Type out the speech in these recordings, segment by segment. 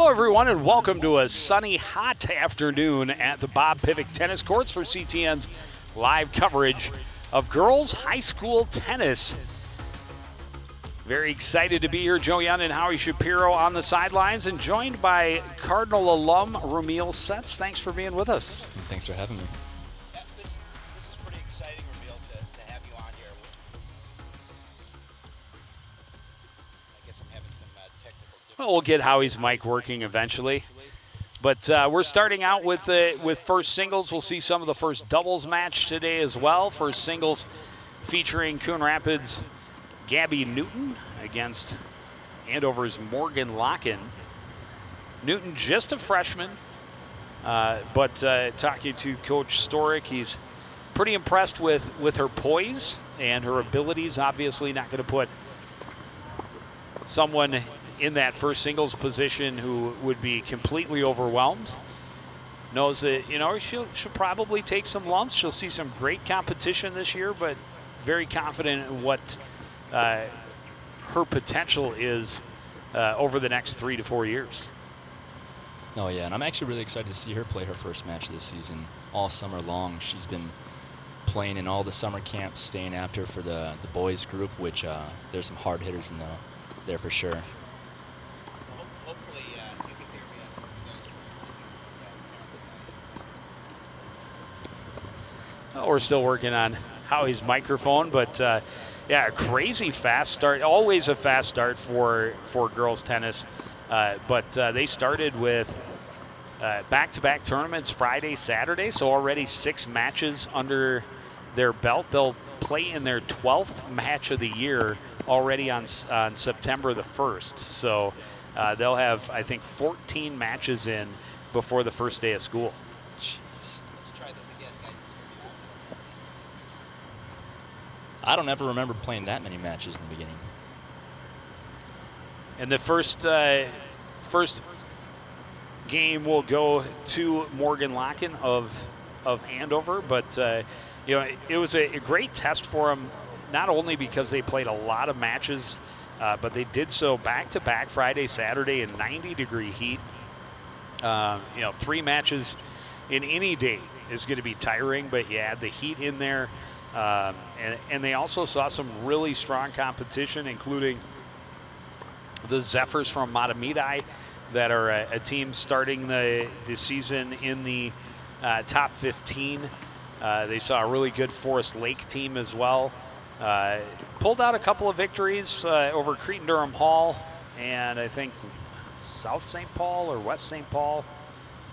Hello, everyone, and welcome to a sunny, hot afternoon at the Bob Pivick Tennis Courts for CTN's live coverage of girls high school tennis. Very excited to be here. Joe Young and Howie Shapiro on the sidelines, and joined by Cardinal alum Ramil Setz. Thanks for being with us. Thanks for having me. Yeah, this is pretty exciting, Ramil, to have you on here. I guess I'm having some technical difficulties. Well, we'll get Howie's mic working eventually. But we're starting out with first singles. We'll see some of the first doubles match today as well. First singles featuring Coon Rapids' Gabby Newton against Andover's Morgan Locken. Newton, just a freshman, but talking to Coach Storick, he's pretty impressed with her poise and her abilities. Obviously not going to put someone in that first singles position who would be completely overwhelmed. Knows that, she'll probably take some lumps. She'll see some great competition this year, but very confident in what her potential is over the next 3 to 4 years. Oh, yeah, and I'm actually really excited to see her play her first match this season all summer long. She's been playing in all the summer camps, staying after for the boys group, which there's some hard hitters in there for sure. Hopefully you can hear me. Well, we're still working on Howie's microphone, but yeah, a crazy fast start. Always a fast start for girls tennis, but they started with back-to-back tournaments Friday, Saturday, so already 6 matches under their belt. They'll play in their 12th match of the year already on September the 1st. So they'll have, I think, 14 matches in before the first day of school. Jeez. Let's try this again, guys. Can you hear me now? I don't ever remember playing that many matches in the beginning. And the first game will go to Morgan Locken of Andover, but it was a great test for them, not only because they played a lot of matches, but they did so back-to-back Friday, Saturday in 90-degree heat. 3 matches in any day is going to be tiring, but you add the heat in there. And they also saw some really strong competition, including the Zephyrs from Matamidi that are a team starting the season in the top 15. They saw a really good Forest Lake team as well. Pulled out a couple of victories over Cretin-Durham Hall and I think South St. Paul or West St. Paul,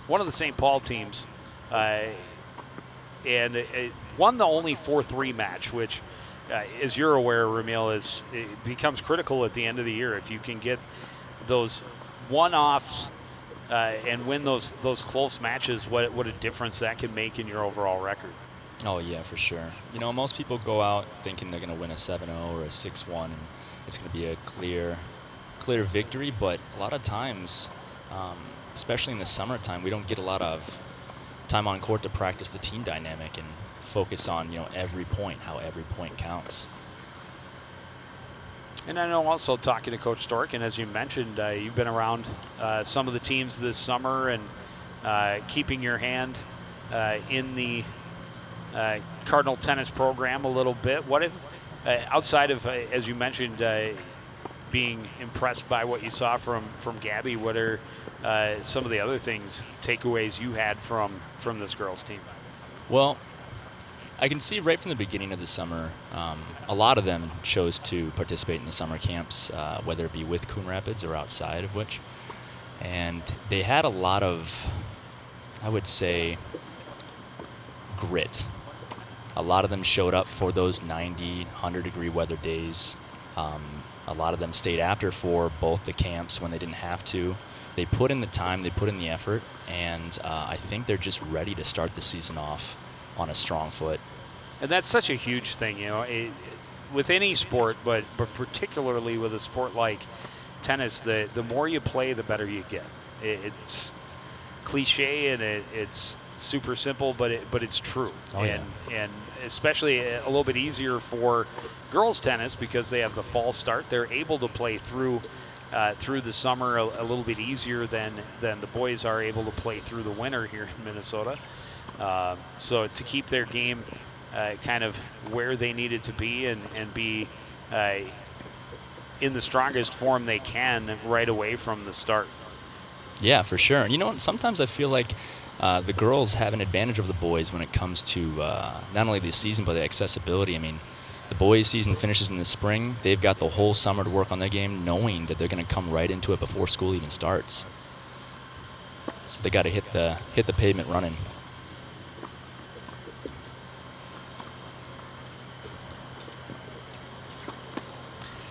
one of the St. Paul teams. And it won the only 4-3 match, which, as you're aware, Ramil, it becomes critical at the end of the year. If you can get those one-offs and win those close matches, what a difference that can make in your overall record. Oh, yeah, for sure. Most people go out thinking they're going to win a 7-0 or a 6-1, and it's going to be a clear victory, but a lot of times, especially in the summertime, we don't get a lot of time on court to practice the team dynamic and focus on, every point, how every point counts. And I know also talking to Coach Stork, and as you mentioned, you've been around some of the teams this summer and keeping your hand in the Cardinal tennis program a little bit. What if, outside of, as you mentioned, being impressed by what you saw from Gabby, what are some of the other takeaways you had from this girls team? Well, I can see right from the beginning of the summer, a lot of them chose to participate in the summer camps, whether it be with Coon Rapids or outside of which. And they had a lot of, I would say, grit. A lot of them showed up for those 90, 100-degree weather days. A lot of them stayed after for both the camps when they didn't have to. They put in the time, they put in the effort, and I think they're just ready to start the season off on a strong foot. And that's such a huge thing, with any sport, but particularly with a sport like tennis, the more you play, the better you get. It's cliche and it's super simple, but it's true. Oh, yeah. And especially a little bit easier for girls tennis because they have the fall start. They're able to play through through the summer a little bit easier than the boys are able to play through the winter here in Minnesota. So to keep their game kind of where they need it to be and be in the strongest form they can right away from the start. Yeah, for sure. And you know what? Sometimes I feel like the girls have an advantage over the boys when it comes to not only the season but the accessibility. I mean, the boys' season finishes in the spring. They've got the whole summer to work on their game, knowing that they're going to come right into it before school even starts. So they got to hit the pavement running.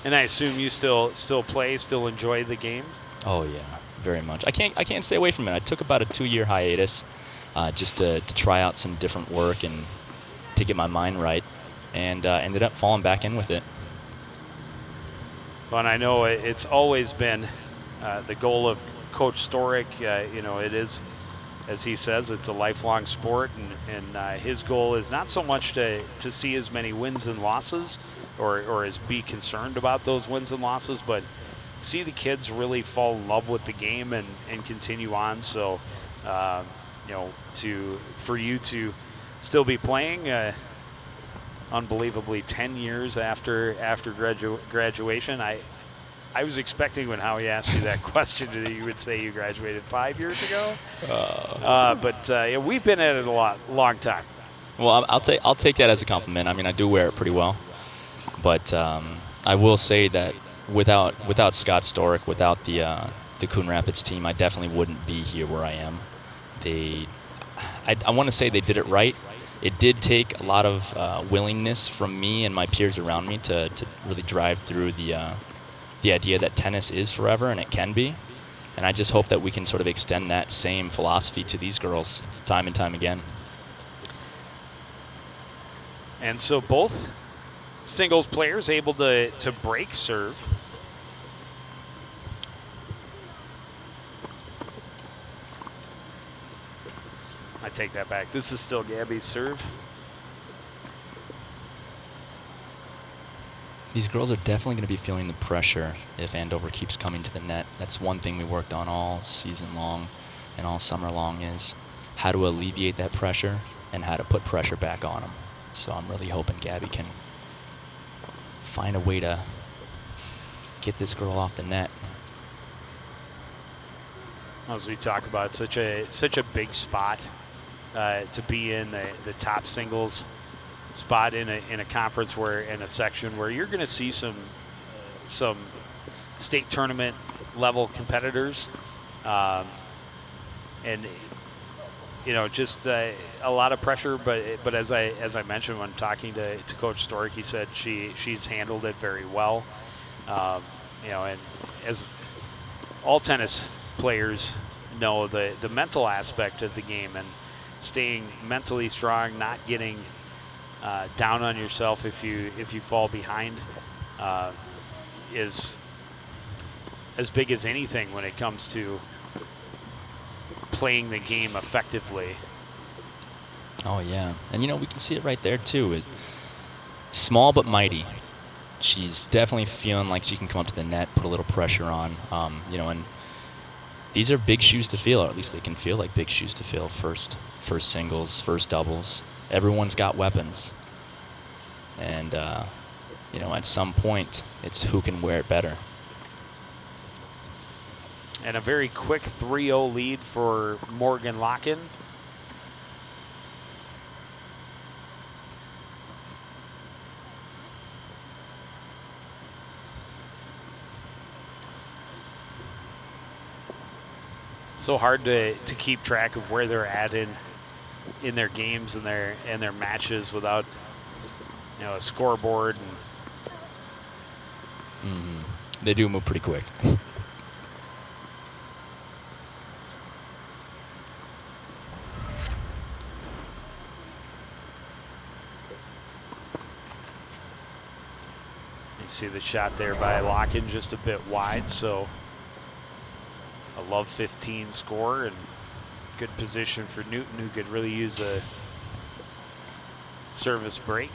And I assume you still play, still enjoy the game? Oh yeah, very much. I can't stay away from it. I took about a 2-year hiatus just to try out some different work and to get my mind right, and ended up falling back in with it. Well, and I know it's always been the goal of Coach Storick. It is, as he says, it's a lifelong sport, and his goal is not so much to see as many wins and losses or as be concerned about those wins and losses, but see the kids really fall in love with the game and continue on. So, for you to still be playing, unbelievably 10 years after graduation, I was expecting when Howie asked you that question that you would say you graduated 5 years ago. But we've been at it a long time. Well, I'll take that as a compliment. I mean, I do wear it pretty well, but I will say that without Scott Storick, without the Coon Rapids team, I definitely wouldn't be here where I am. I want to say they did it right. It did take a lot of willingness from me and my peers around me to really drive through the idea that tennis is forever, and it can be. And I just hope that we can sort of extend that same philosophy to these girls time and time again. And so both singles players able to break serve. I take that back. This is still Gabby's serve. These girls are definitely going to be feeling the pressure if Andover keeps coming to the net. That's one thing we worked on all season long and all summer long, is how to alleviate that pressure and how to put pressure back on them. So I'm really hoping Gabby can find a way to get this girl off the net. As we talk about, such a big spot to be in the top singles spot in a conference where, in a section where you're going to see some state tournament level competitors, and just a lot of pressure. But as I mentioned when talking to Coach Storick, he said she's handled it very well. And as all tennis players know, the mental aspect of the game and staying mentally strong, not getting down on yourself if you fall behind, is as big as anything when it comes to playing the game effectively. Oh yeah, and we can see it right there too. Small but mighty. She's definitely feeling like she can come up to the net, put a little pressure on. And these are big shoes to fill, or at least they can feel like big shoes to fill. First singles, first doubles. Everyone's got weapons, and at some point, it's who can wear it better. And a very quick 3-0 lead for Morgan Locken. So hard to keep track of where they're at in their games and their matches without a scoreboard. They do move pretty quick. You see the shot there by Locken just a bit wide, so a love 15 score, and good position for Newton, who could really use a service break.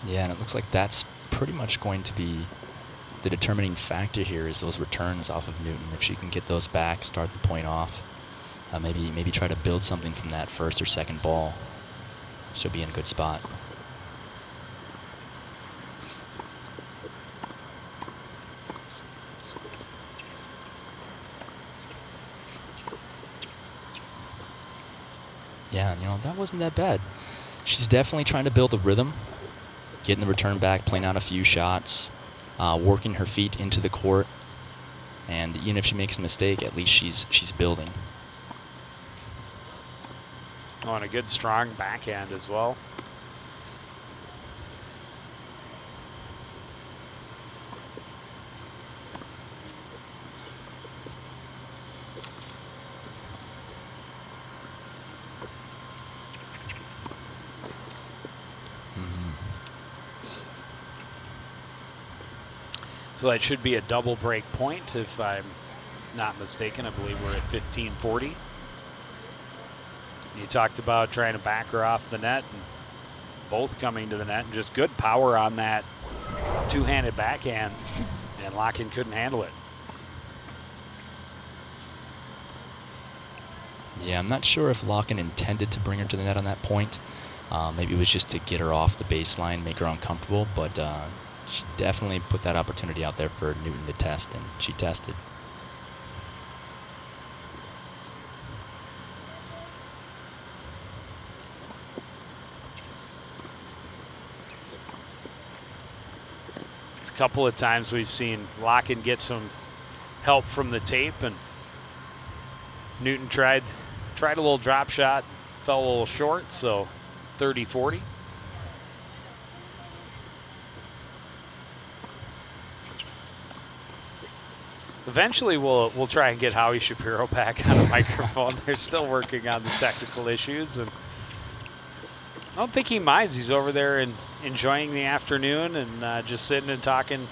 Yeah, and it looks like that's pretty much going to be the determining factor here is those returns off of Newton. If she can get those back, start the point off, maybe try to build something from that first or second ball, she'll be in a good spot. Yeah, you know, that wasn't that bad. She's definitely trying to build a rhythm, getting the return back, playing out a few shots, working her feet into the court, and even if she makes a mistake, at least she's building. On a good strong backhand as well. So that should be a double break point if I'm not mistaken. I believe we're at 15:40. You talked about trying to back her off the net, and both coming to the net, and just good power on that two-handed backhand, and Locken couldn't handle it. Yeah, I'm not sure if Locken intended to bring her to the net on that point. Maybe it was just to get her off the baseline, make her uncomfortable, but she definitely put that opportunity out there for Newton to test, and she tested. It's a couple of times we've seen Locken get some help from the tape, and Newton tried a little drop shot, fell a little short, so 30-40. Eventually, we'll try and get Howie Shapiro back on the microphone. They're still working on the technical issues, and I don't think he minds. He's over there and enjoying the afternoon and just sitting and talking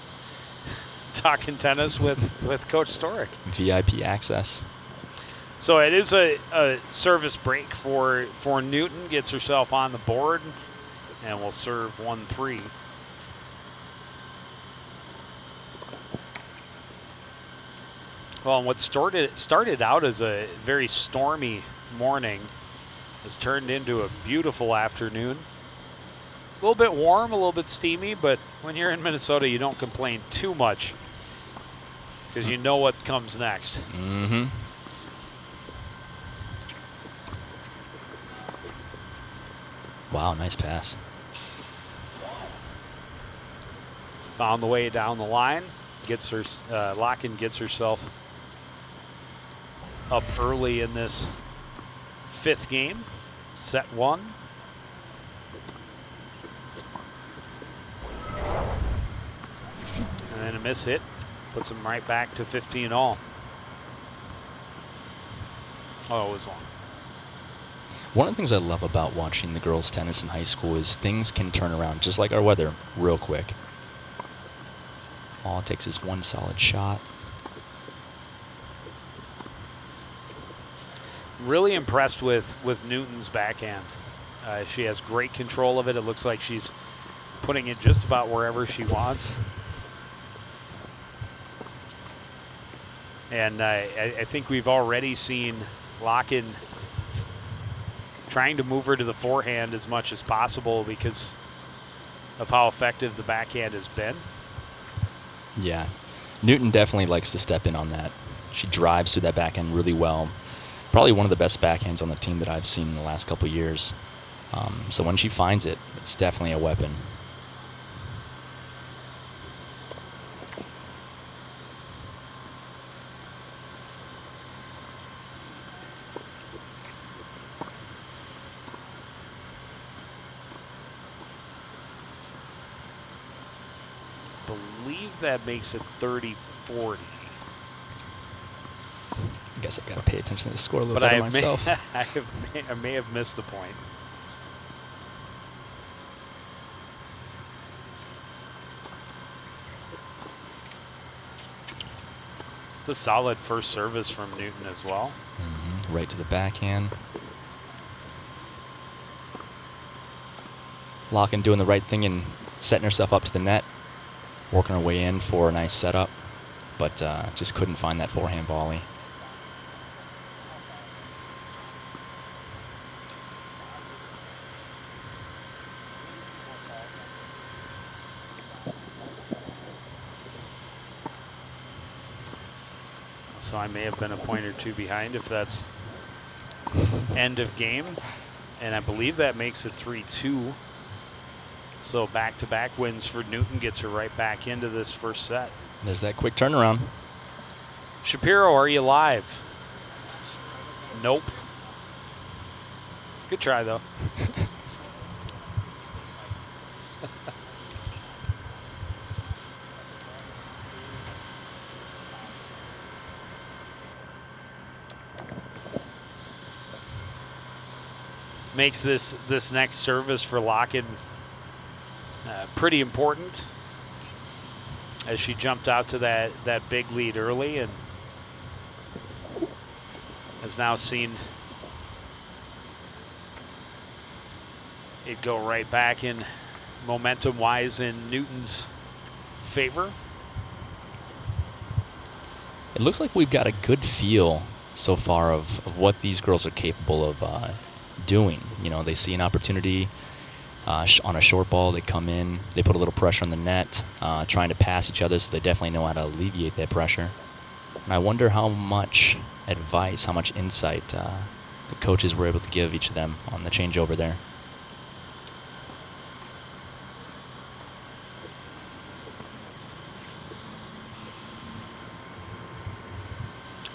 tennis with Coach Storick. VIP access. So it is a service break for Newton. Gets herself on the board, and will serve 1-3. Well, and what started out as a very stormy morning has turned into a beautiful afternoon. A little bit warm, a little bit steamy, but when you're in Minnesota, you don't complain too much because you know what comes next. Mm-hmm. Wow, nice pass. Found the way down the line. Locken gets herself up early in this fifth game, set 1. And then a miss hit puts him right back to 15-all. Oh, it was long. One of the things I love about watching the girls' tennis in high school is things can turn around, just like our weather, real quick. All it takes is one solid shot. Really impressed with Newton's backhand. She has great control of it. It looks like she's putting it just about wherever she wants. And I think we've already seen Locken trying to move her to the forehand as much as possible because of how effective the backhand has been. Yeah, Newton definitely likes to step in on that. She drives through that backhand really well. Probably one of the best backhands on the team that I've seen in the last couple of years. So when she finds it, it's definitely a weapon. That makes it 30-40. I guess I've got to pay attention to the score a little better myself. I may have missed the point. It's a solid first service from Newton as well. Mm-hmm. Right to the backhand. Locken doing the right thing and setting herself up to the net. working her way in for a nice setup, but just couldn't find that forehand volley. So I may have been a point or two behind if that's end of game. And I believe that makes it 3-2. So back-to-back wins for Newton gets her right back into this first set. There's that quick turnaround. Shapiro, are you live? Nope. Good try, though. Makes this next service for Locken pretty important, as she jumped out to that big lead early and has now seen it go right back in momentum-wise in Newton's favor. It looks like we've got a good feel so far of what these girls are capable of doing. You know, they see an opportunity on a short ball, they come in, they put a little pressure on the net, trying to pass each other, so they definitely know how to alleviate that pressure. And I wonder how much advice, how much insight the coaches were able to give each of them on the changeover there.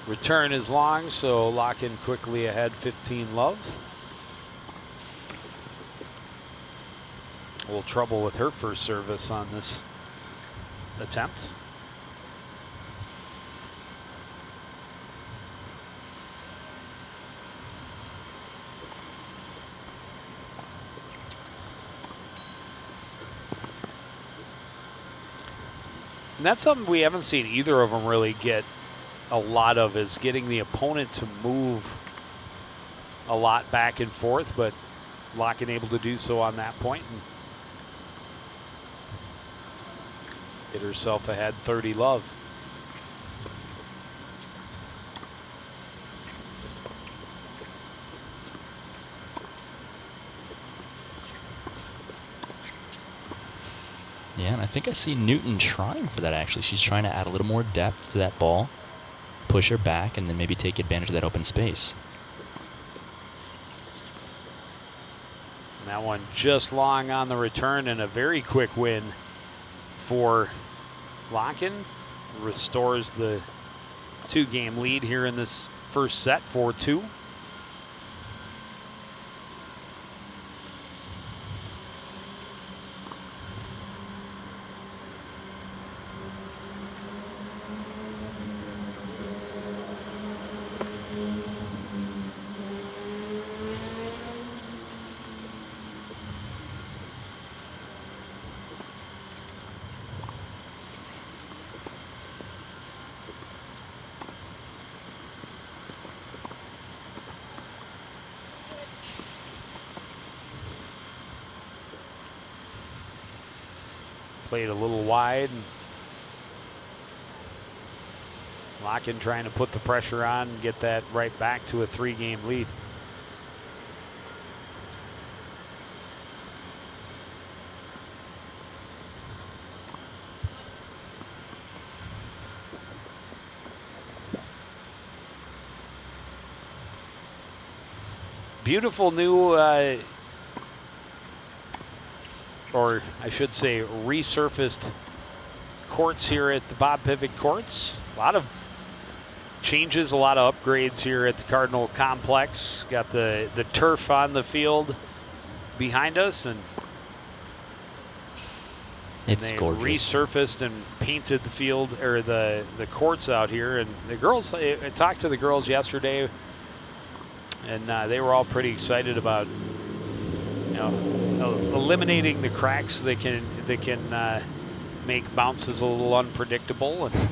Return is long, so Locken quickly ahead 15-love. A little trouble with her first service on this attempt. And that's something we haven't seen either of them really get a lot of, is getting the opponent to move a lot back and forth, but Locken able to do so on that point and get herself ahead 30-love. Yeah, and I think I see Newton trying for that, actually. She's trying to add a little more depth to that ball, push her back, and then maybe take advantage of that open space. And that one just long on the return, and a very quick win for Locken. Restores the 2-game lead here in this first set, 4-2. Played a little wide. Locken trying to put the pressure on and get that right back to a 3-game lead. Beautiful new or I should say resurfaced courts here at the Bob Pivot Courts. A lot of changes, a lot of upgrades here at the Cardinal Complex. Got the turf on the field behind us, and it's they gorgeous. Resurfaced and painted the field, or the courts out here. And the girls, I talked to the girls yesterday, and they were all pretty excited about, you know, eliminating the cracks that can make bounces a little unpredictable. And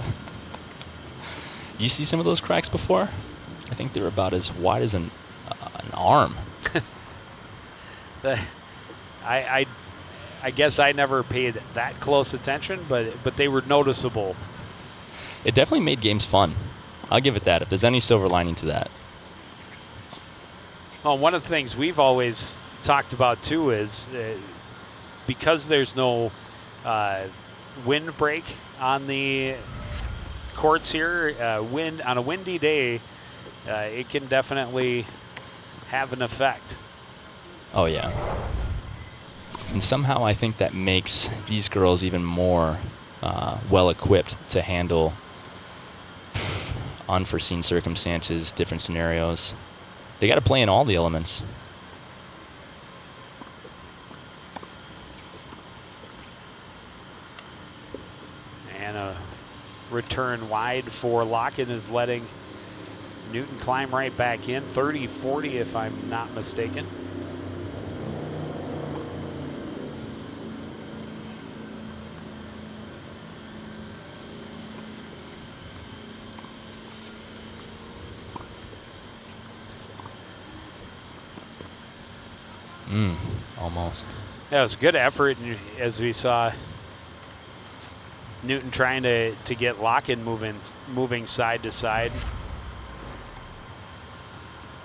you see some of those cracks before? I think they're about as wide as an arm. I guess I never paid that close attention, but they were noticeable. It definitely made games fun. I'll give it that, if there's any silver lining to that. Well, one of the things we've always talked about too is because there's no wind break on the courts here, wind on a windy day, it can definitely have an effect. Oh, yeah. And somehow I think that makes these girls even more well-equipped to handle unforeseen circumstances, different scenarios. They got to play in all the elements. And a return wide for Locken is letting Newton climb right back in. 30-40 if I'm not mistaken. Almost. Yeah, it was a good effort, and as we saw Newton trying to get Locken moving side to side.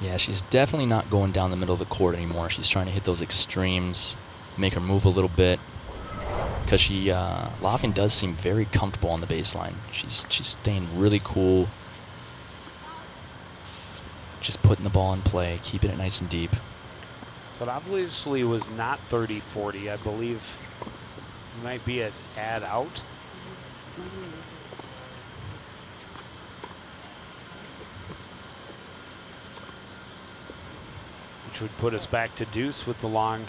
Yeah, she's definitely not going down the middle of the court anymore. She's trying to hit those extremes, make her move a little bit. Because Locken does seem very comfortable on the baseline. She's staying really cool. Just putting the ball in play, keeping it nice and deep. So it obviously was not 30-40. I believe it might be an ad out. Which would put us back to deuce with the long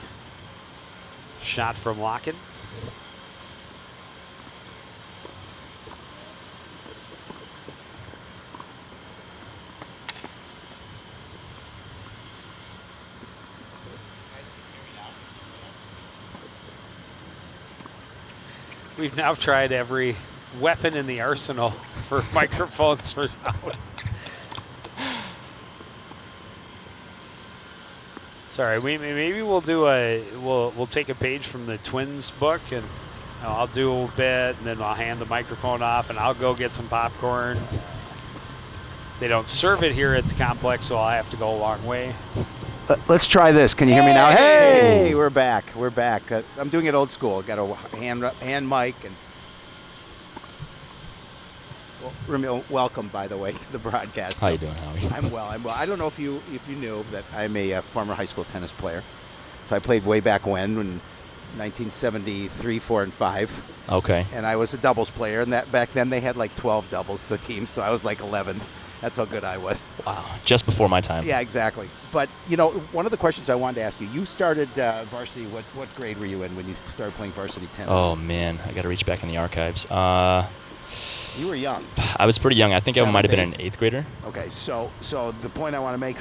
shot from Locken. We've now tried every weapon in the arsenal for microphones for sound. Sorry, maybe we'll do we'll take a page from the Twins book, and I'll do a bit, and then I'll hand the microphone off, and I'll go get some popcorn. They don't serve it here at the complex, so I'll have to go a long way. Let's try this. Can you hear me now? Hey, we're back. We're back. I'm doing it old school. Got a hand mic and. Well, Ramil, welcome, by the way, to the broadcast. How you doing, Howie? I'm well. I don't know if you knew that I'm a former high school tennis player. So I played way back when 1973, 4, and 5. Okay. And I was a doubles player, and that back then they had like 12 doubles a team, so I was like 11th. That's how good I was. Wow, just before my time. Yeah, exactly. But, one of the questions I wanted to ask you, you started varsity, what grade were you in when you started playing varsity tennis? Oh, man, I got to reach back in the archives. You were young. I was pretty young. I think I might have been an 8th grader. Okay, so the point I want to make,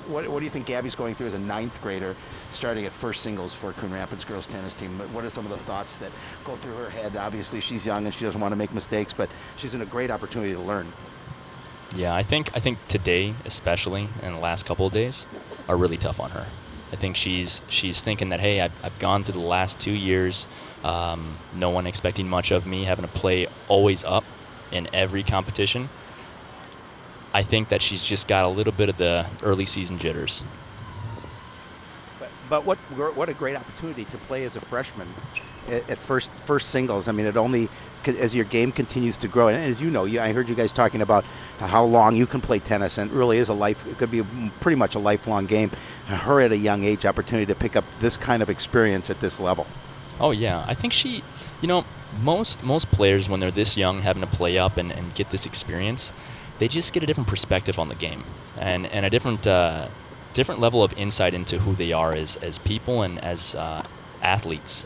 what do you think Gabby's going through as a 9th grader, starting at first singles for Coon Rapids girls tennis team? What are some of the thoughts that go through her head? Obviously, she's young and she doesn't want to make mistakes, but she's in a great opportunity to learn. Yeah, I think today, especially in the last couple of days, are really tough on her. I think she's thinking that, hey, I've gone through the last 2 years, no one expecting much of me, having to play always up in every competition. I think that she's just got a little bit of the early season jitters. But what a great opportunity to play as a freshman at first singles. I mean, it only as your game continues to grow, and as you know, I heard you guys talking about how long you can play tennis, and it really is it could be pretty much a lifelong game. Her at a young age opportunity to pick up this kind of experience at this level. Oh yeah, I think she, most players when they're this young having to play up and get this experience, they just get a different perspective on the game and a different level of insight into who they are as people and as athletes.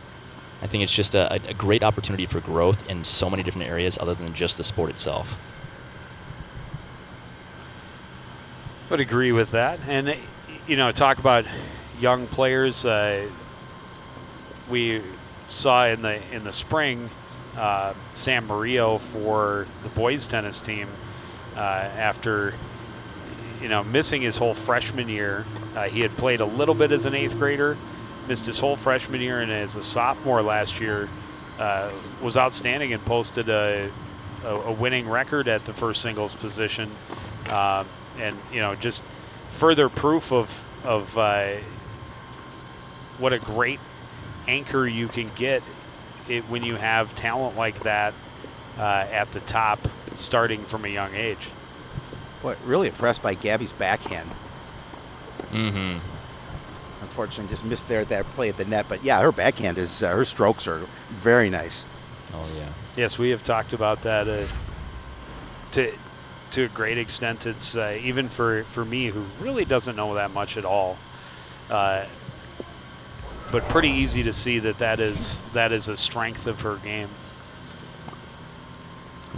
I think it's just a great opportunity for growth in so many different areas other than just the sport itself. Would agree with that. And, talk about young players. We saw in the spring Sam Murillo for the boys tennis team after missing his whole freshman year. He had played a little bit as an 8th grader, missed his whole freshman year, and as a sophomore last year, was outstanding and posted a winning record at the first singles position. And just further proof of what a great anchor you can get when you have talent like that at the top, starting from a young age. Boy, really impressed by Gabby's backhand. Mm-hmm. Unfortunately, just missed there that play at the net. But yeah, her backhand is her strokes are very nice. Oh yeah. Yes, we have talked about that to a great extent. It's even for me, who really doesn't know that much at all, but pretty easy to see that is a strength of her game.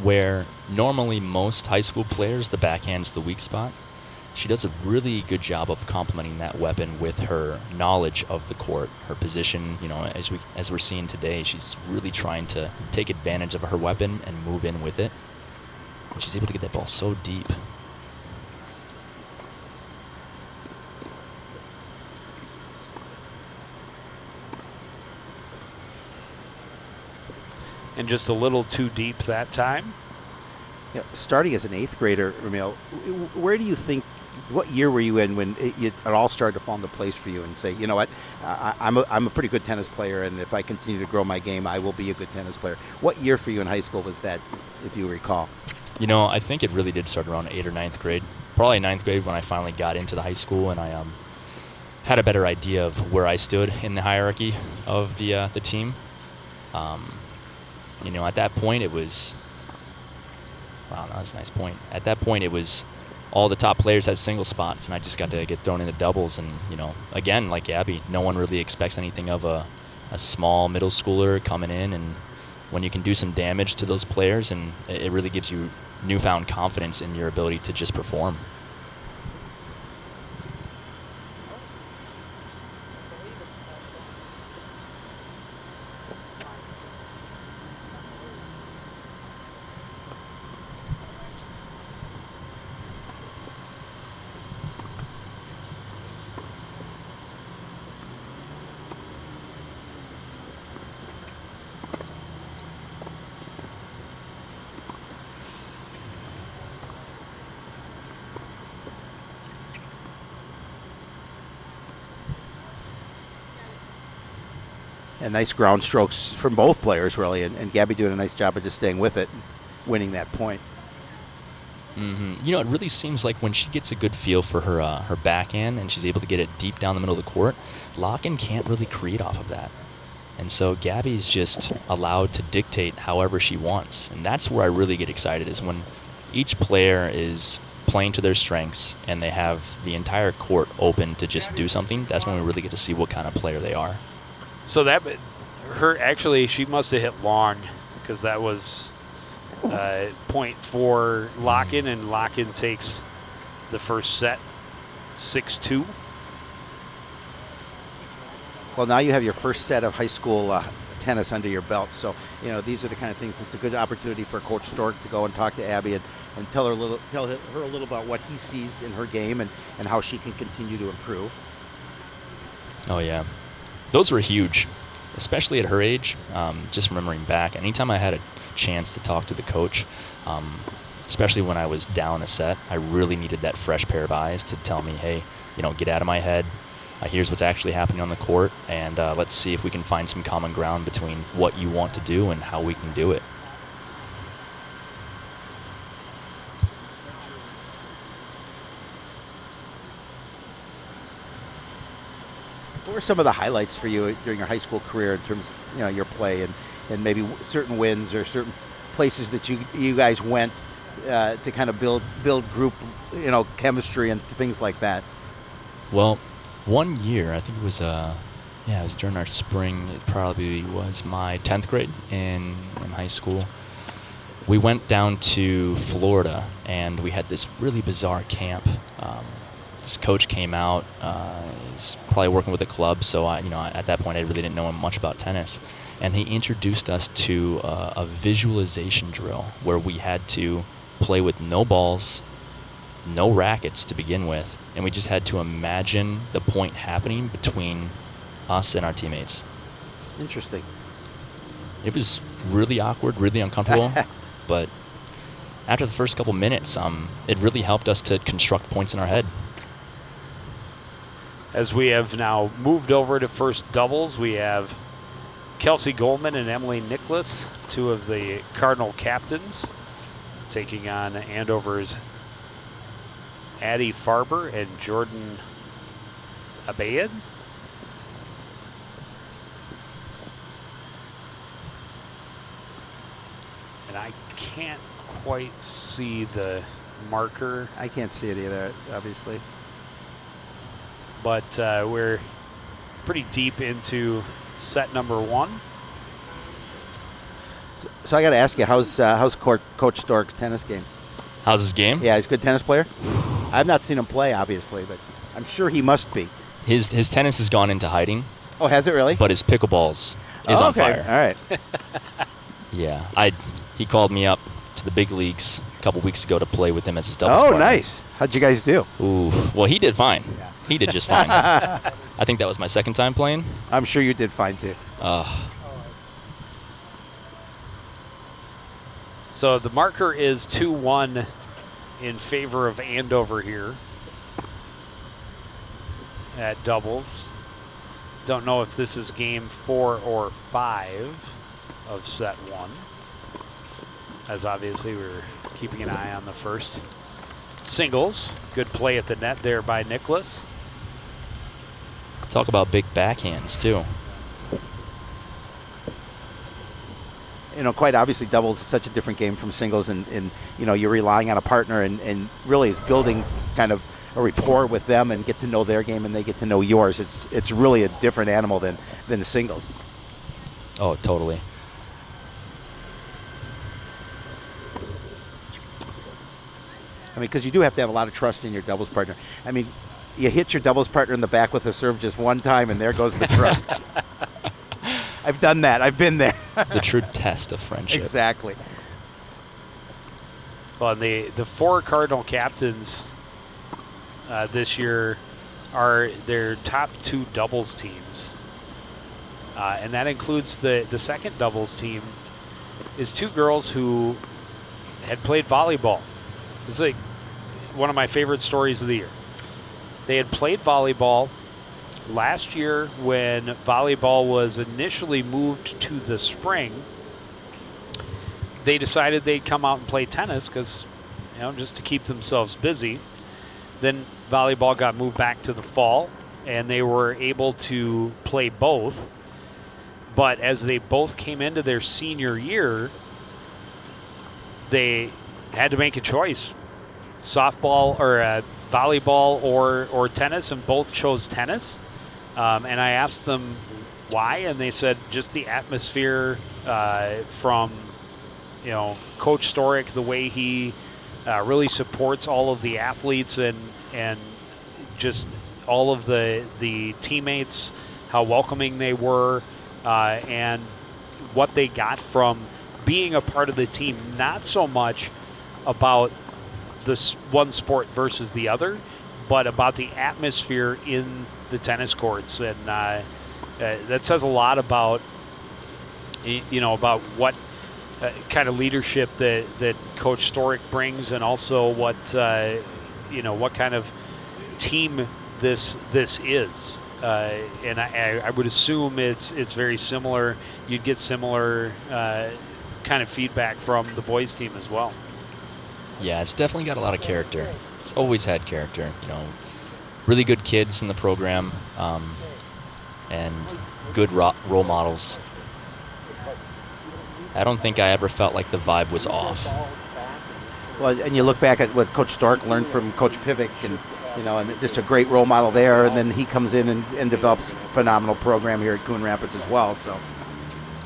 Where normally most high school players, the backhand's the weak spot, she does a really good job of complementing that weapon with her knowledge of the court, her position. As we're seeing today, she's really trying to take advantage of her weapon and move in with it. And she's able to get that ball so deep. And just a little too deep that time. Yeah, starting as an 8th grader, Ramil, where do you think, what year were you in when it all started to fall into place for you and say, you know what, I'm a pretty good tennis player, and if I continue to grow my game, I will be a good tennis player? What year for you in high school was that, if you recall? I think it really did start around 8th or 9th grade. Probably 9th grade when I finally got into the high school and I had a better idea of where I stood in the hierarchy of the team. At that point it was, wow, that's a nice point. At that point it was all the top players had single spots, and I just got to get thrown into doubles. And, again, like Abby, no one really expects anything of a small middle schooler coming in, and when you can do some damage to those players, and it really gives you newfound confidence in your ability to just perform. And nice ground strokes from both players, really, and Gabby doing a nice job of just staying with it, winning that point. Mm-hmm. It really seems like when she gets a good feel for her backhand and she's able to get it deep down the middle of the court, Locken can't really create off of that. And so Gabby's just allowed to dictate however she wants. And that's where I really get excited, is when each player is playing to their strengths and they have the entire court open to just do something. That's when we really get to see what kind of player they are. So she must have hit long, because that was point for Locken, and Locken takes the first set 6-2. Well, now you have your first set of high school tennis under your belt. So, these are the kind of things. It's a good opportunity for Coach Stork to go and talk to Abby and tell her a little about what he sees in her game and how she can continue to improve. Oh, yeah. Those were huge, especially at her age. Just remembering back, anytime I had a chance to talk to the coach, especially when I was down a set, I really needed that fresh pair of eyes to tell me, hey, get out of my head. Here's what's actually happening on the court, and let's see if we can find some common ground between what you want to do and how we can do it. What were some of the highlights for you during your high school career in terms of your play and maybe certain wins or certain places that you guys went to kind of build group chemistry and things like that? Well, one year, I think it was it was during our spring. It probably was my 10th grade in high school. We went down to Florida and we had this really bizarre camp. This coach came out. He's probably working with a club, so at that point I really didn't know much about tennis. And he introduced us to a visualization drill where we had to play with no balls, no rackets to begin with, and we just had to imagine the point happening between us and our teammates. Interesting. It was really awkward, really uncomfortable, but after the first couple minutes, it really helped us to construct points in our head. As we have now moved over to first doubles, we have Kelsey Goldman and Emily Nicholas, two of the Cardinal captains, taking on Andover's Addie Farber and Jordan Abayed. And I can't quite see the marker, I can't see it either, obviously. but we're pretty deep into set number 1. So I got to ask you, how's Coach Stork's tennis game? How's his game? Yeah, he's a good tennis player. I've not seen him play, obviously, but I'm sure he must be. His tennis has gone into hiding, Oh, has it really? but his pickleballs is on okay. fire. All right. Yeah, he called me up to the big leagues a couple weeks ago to play with him as his doubles Oh, partner. nice. How'd you guys do? Ooh, well, he did fine. Yeah. He did just fine. I think that was my second time playing. I'm sure you did fine, too. So the marker is 2-1 in favor of Andover here at doubles. Don't know if this is game 4 or 5 of set 1, as obviously we're keeping an eye on the first singles. Good play at the net there by Nicholas. Talk about big backhands, too. You know, quite obviously, doubles is such a different game from singles, and you know, you're relying on a partner and really is building kind of a rapport with them and get to know their game and they get to know yours. It's really a different animal than the singles. Oh, totally. I mean, because you do have to have a lot of trust in your doubles partner. I mean, you hit your doubles partner in the back with a serve just one time, and there goes the trust. I've done that. I've been there. The true test of friendship. Exactly. Well, the 4 Cardinal captains this year are their top 2 doubles teams. And that includes the second doubles team is 2 girls who had played volleyball. This is like one of my favorite stories of the year. They had played volleyball last year when volleyball was initially moved to the spring. They decided they'd come out and play tennis because, you know, just to keep themselves busy. Then volleyball got moved back to the fall, and they were able to play both. But as they both came into their senior year, they had to make a choice: softball or volleyball or tennis, and both chose tennis. And I asked them why, and they said just the atmosphere from, you know, Coach Storick, the way he really supports all of the athletes and just all of the teammates, how welcoming they were, and what they got from being a part of the team. Not so much about this one sport versus the other, but about the atmosphere in the tennis courts, and that says a lot about, you know, about what kind of leadership that Coach Storick brings, and also what you know, what kind of team this is. And I would assume it's very similar. You'd get similar kind of feedback from the boys team as well. Yeah, it's definitely got a lot of character. It's always had character, you know. Really good kids in the program, and good role models. I don't think I ever felt like the vibe was off. Well, and you look back at what Coach Stork learned from Coach Pivick, and you know, and just a great role model there. And then he comes in and develops a phenomenal program here at Coon Rapids as well. So.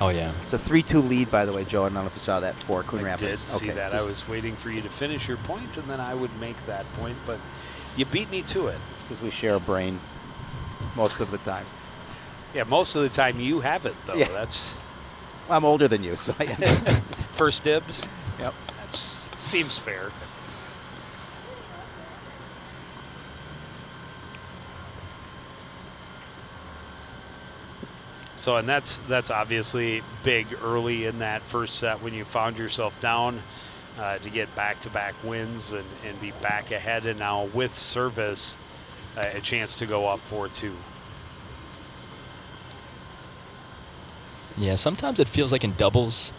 Oh yeah. It's a 3-2 lead, by the way, Joe. I don't know if you saw that for Coon Rapids. I did see that. I was waiting for you to finish your point, and then I would make that point, but you beat me to it. Because we share a brain most of the time. Yeah, most of the time you have it, though. Yeah. That's I'm older than you, so I first dibs. Yep. That seems fair. So, and that's obviously big early in that first set when you found yourself down to get back-to-back wins and be back ahead, and now with service, a chance to go up 4-2. Yeah, sometimes it feels like in doubles,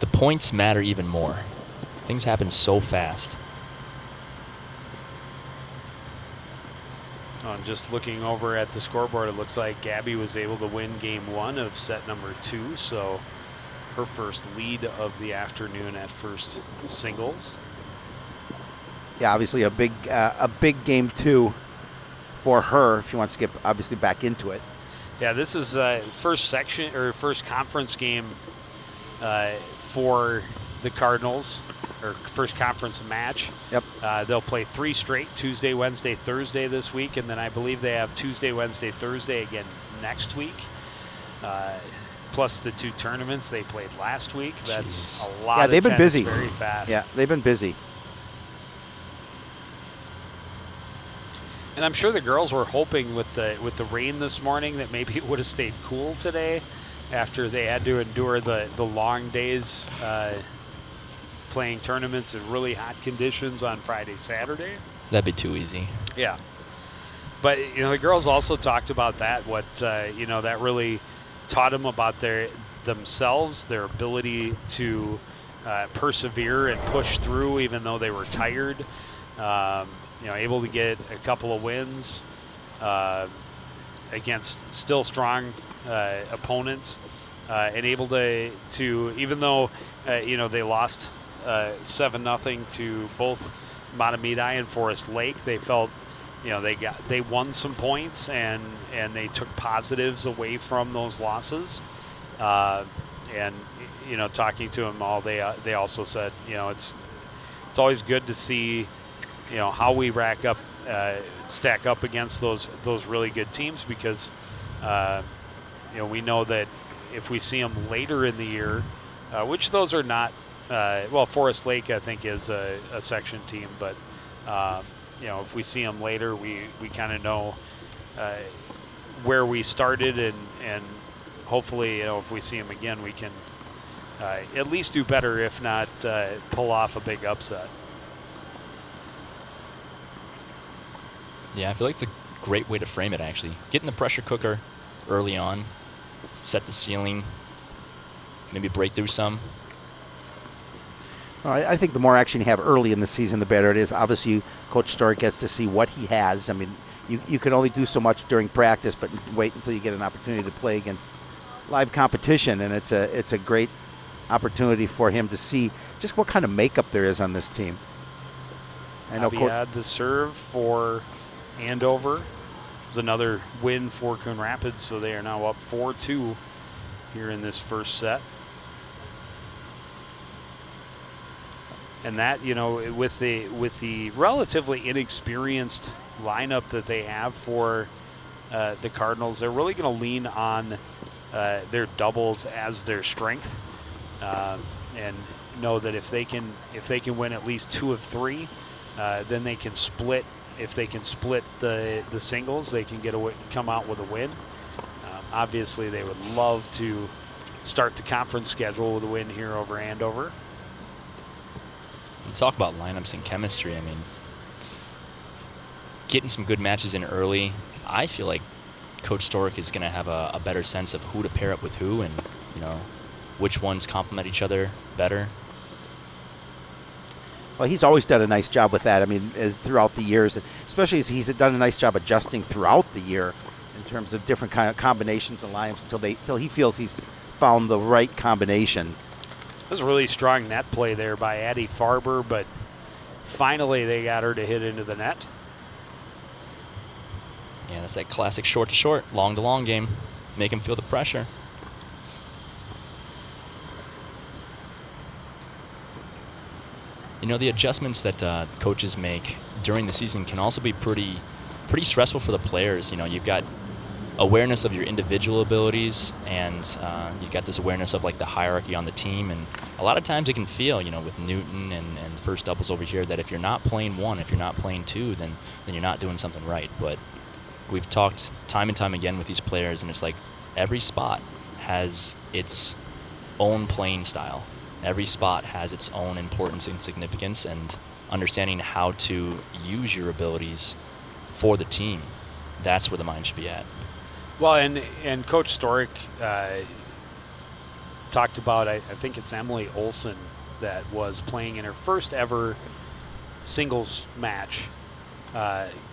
the points matter even more. Things happen so fast. Just looking over at the scoreboard, it looks like Gabby was able to win game 1 of set number 2, so her first lead of the afternoon at first singles. Yeah, obviously a big game 2 for her if she wants to get obviously back into it. Yeah, this is first section or first conference game for the Cardinals, or first conference match. Yep. They'll play 3 straight, Tuesday, Wednesday, Thursday this week, and then I believe they have Tuesday, Wednesday, Thursday again next week. Plus the 2 tournaments they played last week. That's a lot. Yeah, they've been tennis busy. Very fast. Yeah, they've been busy. And I'm sure the girls were hoping with the rain this morning that maybe it would have stayed cool today, after they had to endure the long days playing tournaments in really hot conditions on Friday, Saturday. That'd be too easy. Yeah. But, the girls also talked about that, what, that really taught them about themselves, their ability to persevere and push through even though they were tired. Able to get a couple of wins against still strong opponents, and able to even though they lost 7-0 to both Matamidi and Forest Lake, they felt they won some points and they took positives away from those losses. And talking to them all, they also said it's always good to see how we stack up against those really good teams, because we know that if we see them later in the year, which those are not, Forest Lake I think is a section team, but if we see them later, we kind of know where we started, and hopefully if we see them again, we can at least do better, if not pull off a big upset. Yeah, I feel like it's a great way to frame it, actually. Get in the pressure cooker early on, set the ceiling, maybe break through some. Well, I think the more action you have early in the season, the better it is. Obviously, Coach Stork gets to see what he has. I mean, you can only do so much during practice, but wait until you get an opportunity to play against live competition, and it's a great opportunity for him to see just what kind of makeup there is on this team. I know had the serve for Andover. Is another win for Coon Rapids, so they are now up 4-2 here in this first set. And that, with the relatively inexperienced lineup that they have for the Cardinals, they're really going to lean on their doubles as their strength, and know that if they can win at least 2 of 3, then they can split. If they can split the singles, they can come out with a win. Obviously, they would love to start the conference schedule with a win here over Andover. You talk about lineups and chemistry. I mean, getting some good matches in early, I feel like Coach Stork is going to have a better sense of who to pair up with who, and which ones complement each other better. Well, he's always done a nice job with that. I mean, as throughout the years, especially as he's done a nice job adjusting throughout the year in terms of different kind of combinations and lineups until he feels he's found the right combination. That was a really strong net play there by Addie Farber, but finally they got her to hit into the net. Yeah, that's that classic short to short, long to long game. Make him feel the pressure. The adjustments that coaches make during the season can also be pretty stressful for the players. You've got awareness of your individual abilities, and you've got this awareness of like the hierarchy on the team. And a lot of times it can feel, with Newton and first doubles over here, that if you're not playing 1, if you're not playing 2, then you're not doing something right. But we've talked time and time again with these players, and it's like every spot has its own playing style. Every spot has its own importance and significance, and understanding how to use your abilities for the team, that's where the mind should be at. Well, and Coach Storick talked about, I think it's Emily Olson that was playing in her first ever singles match,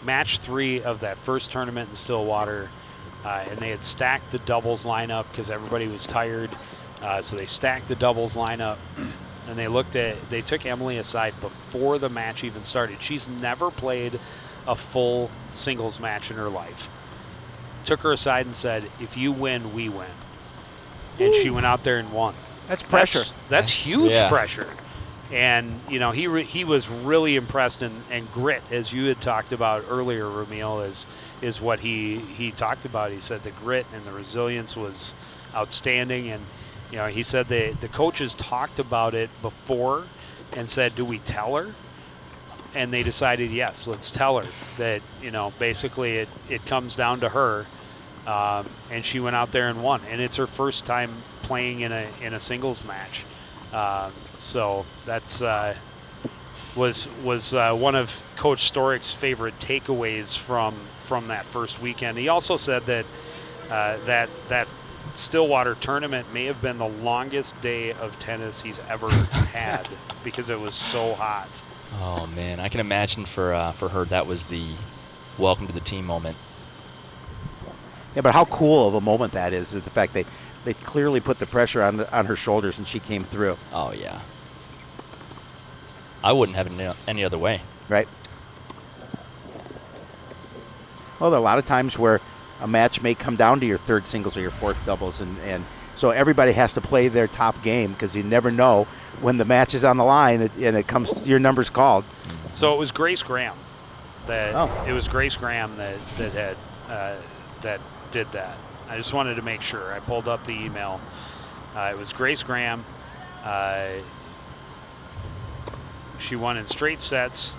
match 3 of that first tournament in Stillwater, and they had stacked the doubles lineup because everybody was tired. So they stacked the doubles lineup, and they took Emily aside before the match even started. She's never played a full singles match in her life. Took her aside and said, "If you win, we win." And she went out there and won. That's pressure. That's huge pressure. And, you know, he was really impressed, and grit, as you had talked about earlier, Ramil, is what he talked about. He said the grit and the resilience was outstanding. And, you know, he said the coaches talked about it before and said, do we tell her? And they decided, yes, let's tell her that, you know, basically it comes down to her. And she went out there and won. And it's her first time playing in a singles match. So that's was one of Coach Storick's favorite takeaways from that first weekend. He also said that that Stillwater tournament may have been the longest day of tennis he's ever had because it was so hot. Oh man, I can imagine for her that was the welcome to the team moment. Yeah, but how cool of a moment that is the fact they clearly put the pressure on her shoulders and she came through. Oh yeah. I wouldn't have it any other way. Right. Well, there are a lot of times where a match may come down to your third singles or your fourth doubles, and so everybody has to play their top game because you never know when the match is on the line and it comes your number's called. So it was Grace Graham that Oh. it was Grace Graham that had that did that. I just wanted to make sure. I pulled up the email. It was Grace Graham. She won in straight sets.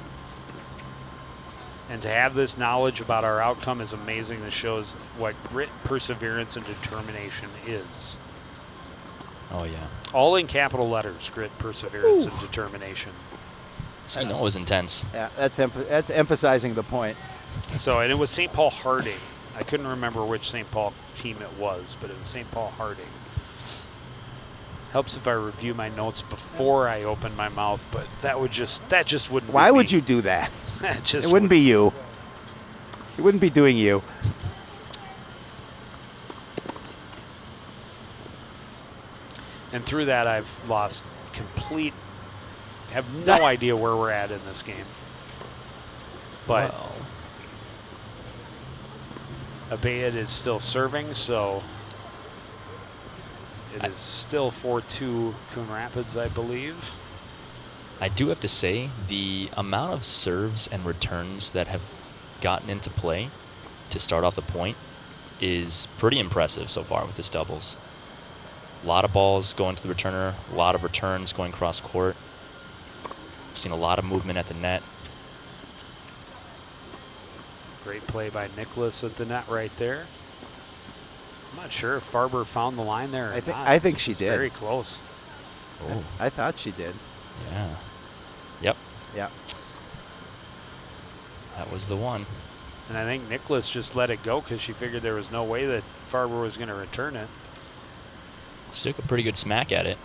And to have this knowledge about our outcome is amazing. This shows what grit, perseverance, and determination is. Oh yeah. All in capital letters: grit, perseverance, and determination. So I know it was intense. Yeah, that's emphasizing the point. So, and it was St. Paul Harding. I couldn't remember which St. Paul team it was, but it was St. Paul Harding. Helps if I review my notes before I open my mouth, but that just wouldn't. Why be would me. you do that? That just It wouldn't be you. It wouldn't be doing you. And through that, I've lost have no idea where we're at in this game. But Well, Abayed is still serving, so it is still 4-2 Coon Rapids, I believe. I do have to say the amount of serves and returns that have gotten into play to start off the point is pretty impressive so far with this doubles. A lot of balls going to the returner, a lot of returns going cross court. Seen a lot of movement at the net. Great play by Nicholas at the net right there. I'm not sure if Farber found the line there or not. I think she It's did. very close. Oh, I thought she did. yeah. Yep, Yeah. that was the one. And I think Nicholas just let it go because she figured there was no way that Farber was going to return it. She took a pretty good smack at it.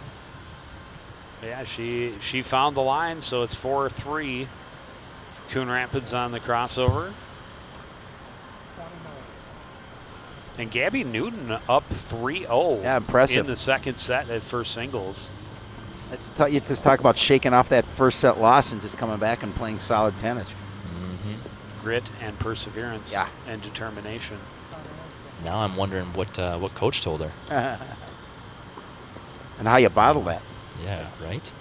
Yeah, she found the line, so it's 4-3. Coon Rapids on the crossover. And Gabby Newton up 3-0 Yeah, impressive. in the second set at first singles. You just talk about shaking off that first set loss and just coming back and playing solid tennis. Hmm. Grit and perseverance Yeah. and determination. Now I'm wondering what coach told her. And how you bottle that. Yeah, right?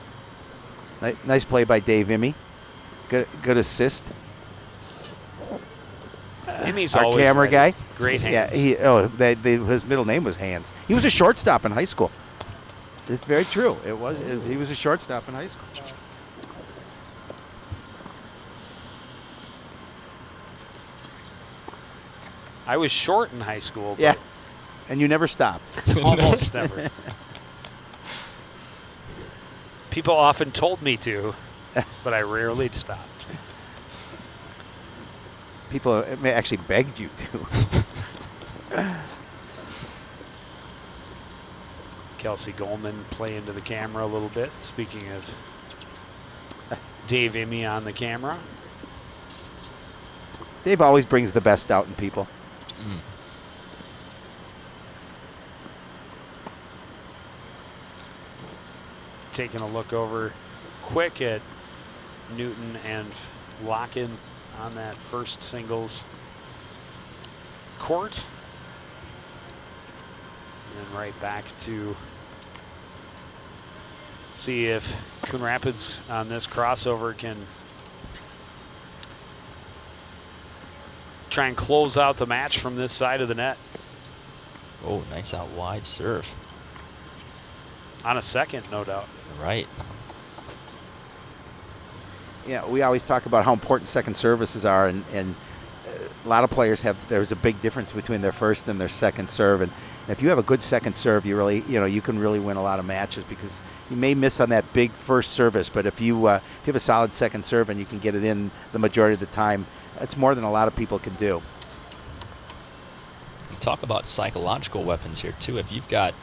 Nice play by Dave Imy. Good assist. Emmy's Our always camera ready. guy. Great hands. Yeah, his middle name was Hands. He was a shortstop in high school. It's very true. He was a shortstop in high school. I was short in high school. But Yeah. And you never stopped. Almost never. People often told me to, but I rarely stopped. People actually begged you to. Kelsey Goldman playing to the camera a little bit. Speaking of Dave Emme on the camera. Dave always brings the best out in people. Mm. Taking a look over quick at Newton and Locken on that first singles court. And right back to see if Coon Rapids on this crossover can try and close out the match from this side of the net. Oh, nice out wide serve. On a second, no doubt. Right. Yeah, we always talk about how important second services are, and a lot of players there's a big difference between their first and their second serve. And if you have a good second serve, you really, you can really win a lot of matches, because you may miss on that big first service, but if you have a solid second serve and you can get it in the majority of the time, that's more than a lot of people can do. You talk about psychological weapons here too. If you've got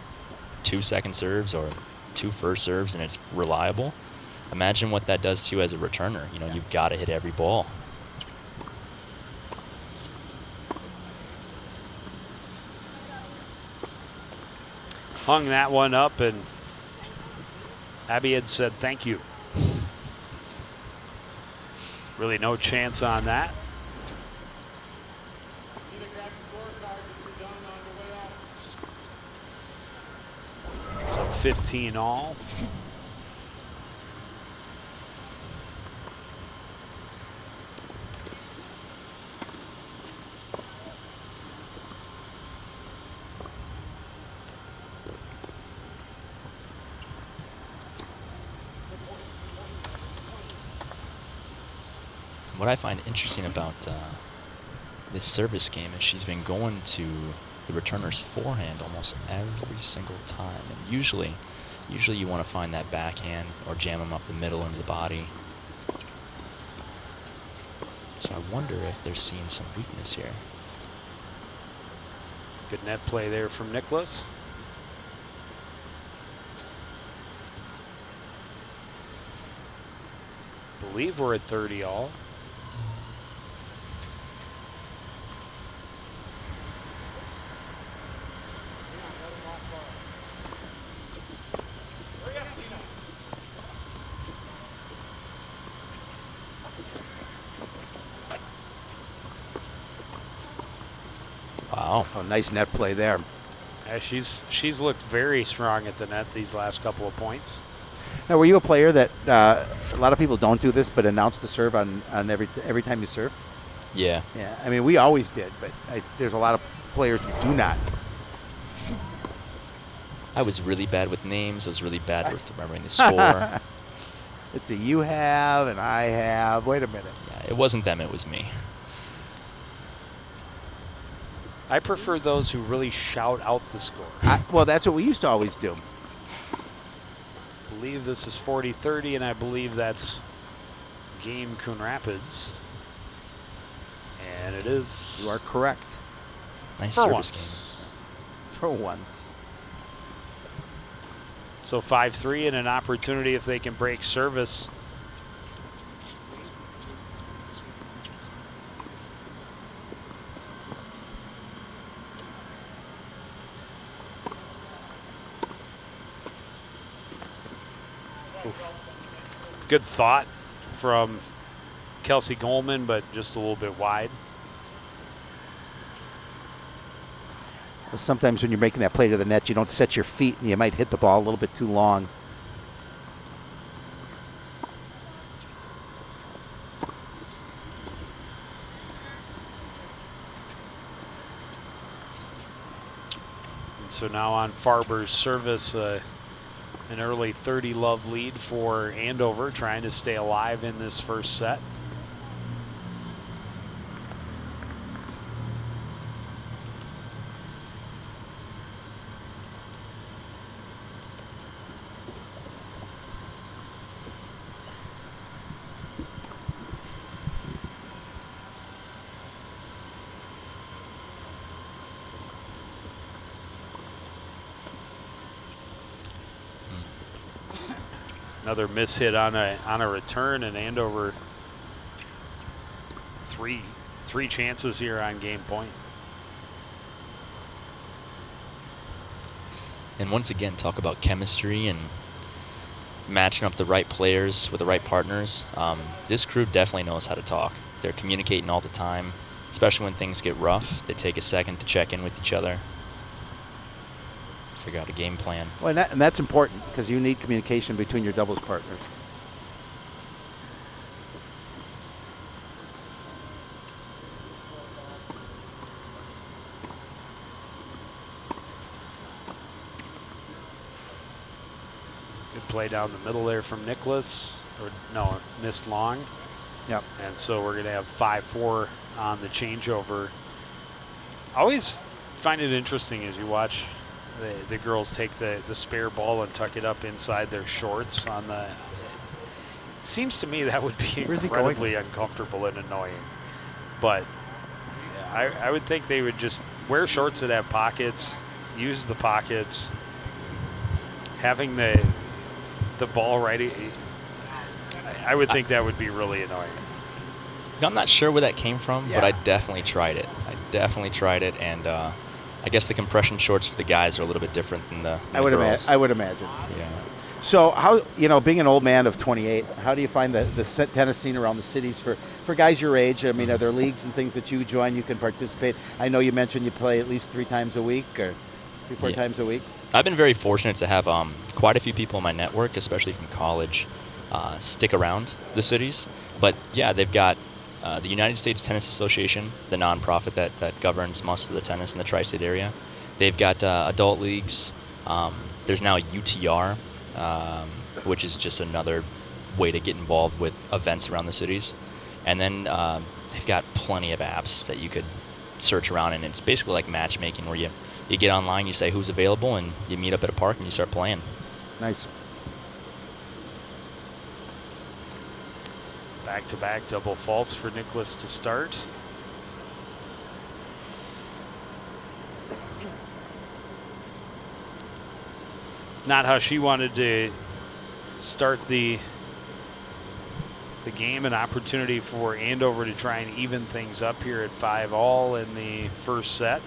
2 second serves or 2 first serves and it's reliable, imagine what that does to you as a returner. You've got to hit every ball. Hung that one up, and Abby had said thank you. Really no chance on that. So 15 all. What I find interesting about this service game is she's been going to the returner's forehand almost every single time. And usually you want to find that backhand or jam them up the middle into the body. So I wonder if they're seeing some weakness here. Good net play there from Nicholas. Believe we're at 30 all. Wow. Oh, nice net play there. Yeah, she's looked very strong at the net these last couple of points. Now, were you a player that a lot of people don't do this, but announce the serve on every time you serve? Yeah. Yeah, I mean, we always did, but there's a lot of players who do not. I was really bad with names. I was really bad with remembering the score. It's a you have and I have. Wait a minute. Yeah, it wasn't them, it was me. I prefer those who really shout out the score. Well, that's what we used to always do. I believe this is 40-30, and I believe that's game Coon Rapids. And it is. You are correct. Nice for service once. For once. So 5-3 and an opportunity if they can break service. Good thought from Kelsey Goldman, but just a little bit wide. Sometimes when you're making that play to the net, you don't set your feet and you might hit the ball a little bit too long. And so now on Farber's service, an early 30-love lead for Andover, trying to stay alive in this first set. Another miss hit on a return, and Andover three chances here on game point. And once again, talk about chemistry and matching up the right players with the right partners. This crew definitely knows how to talk. They're communicating all the time, especially when things get rough. They take a second to check in with each other, figure out a game plan. Well, and that's important because you need communication between your doubles partners. Good play down the middle there from Nicholas. Or no, missed long. Yep. And so we're going to have 5-4 on the changeover. I always find it interesting as you watch the girls take the spare ball and tuck it up inside their shorts on the. It seems to me that would be incredibly uncomfortable and annoying. But I would think they would just wear shorts that have pockets, use the pockets, having the ball ready. I would think that would be really annoying. I'm not sure where that came from, Yeah. but I definitely tried it. And I guess the compression shorts for the guys are a little bit different than the girls. I would imagine. Yeah. So how, being an old man of 28, how do you find the tennis scene around the cities for guys your age? I mean, are there leagues and things that you join, you can participate? I know you mentioned you play at least 3 times a week or 3-4 times a week. I've been very fortunate to have quite a few people in my network, especially from college, stick around the cities. But yeah, they've got the United States Tennis Association, the nonprofit that governs most of the tennis in the tri-state area. They've got adult leagues. There's now UTR, which is just another way to get involved with events around the cities. And then they've got plenty of apps that you could search around, and it's basically like matchmaking where you get online, you say who's available, and you meet up at a park and you start playing. Nice. Back-to-back double faults for Nicholas to start. Not how she wanted to start the game. An opportunity for Andover to try and even things up here at 5-all in the first set.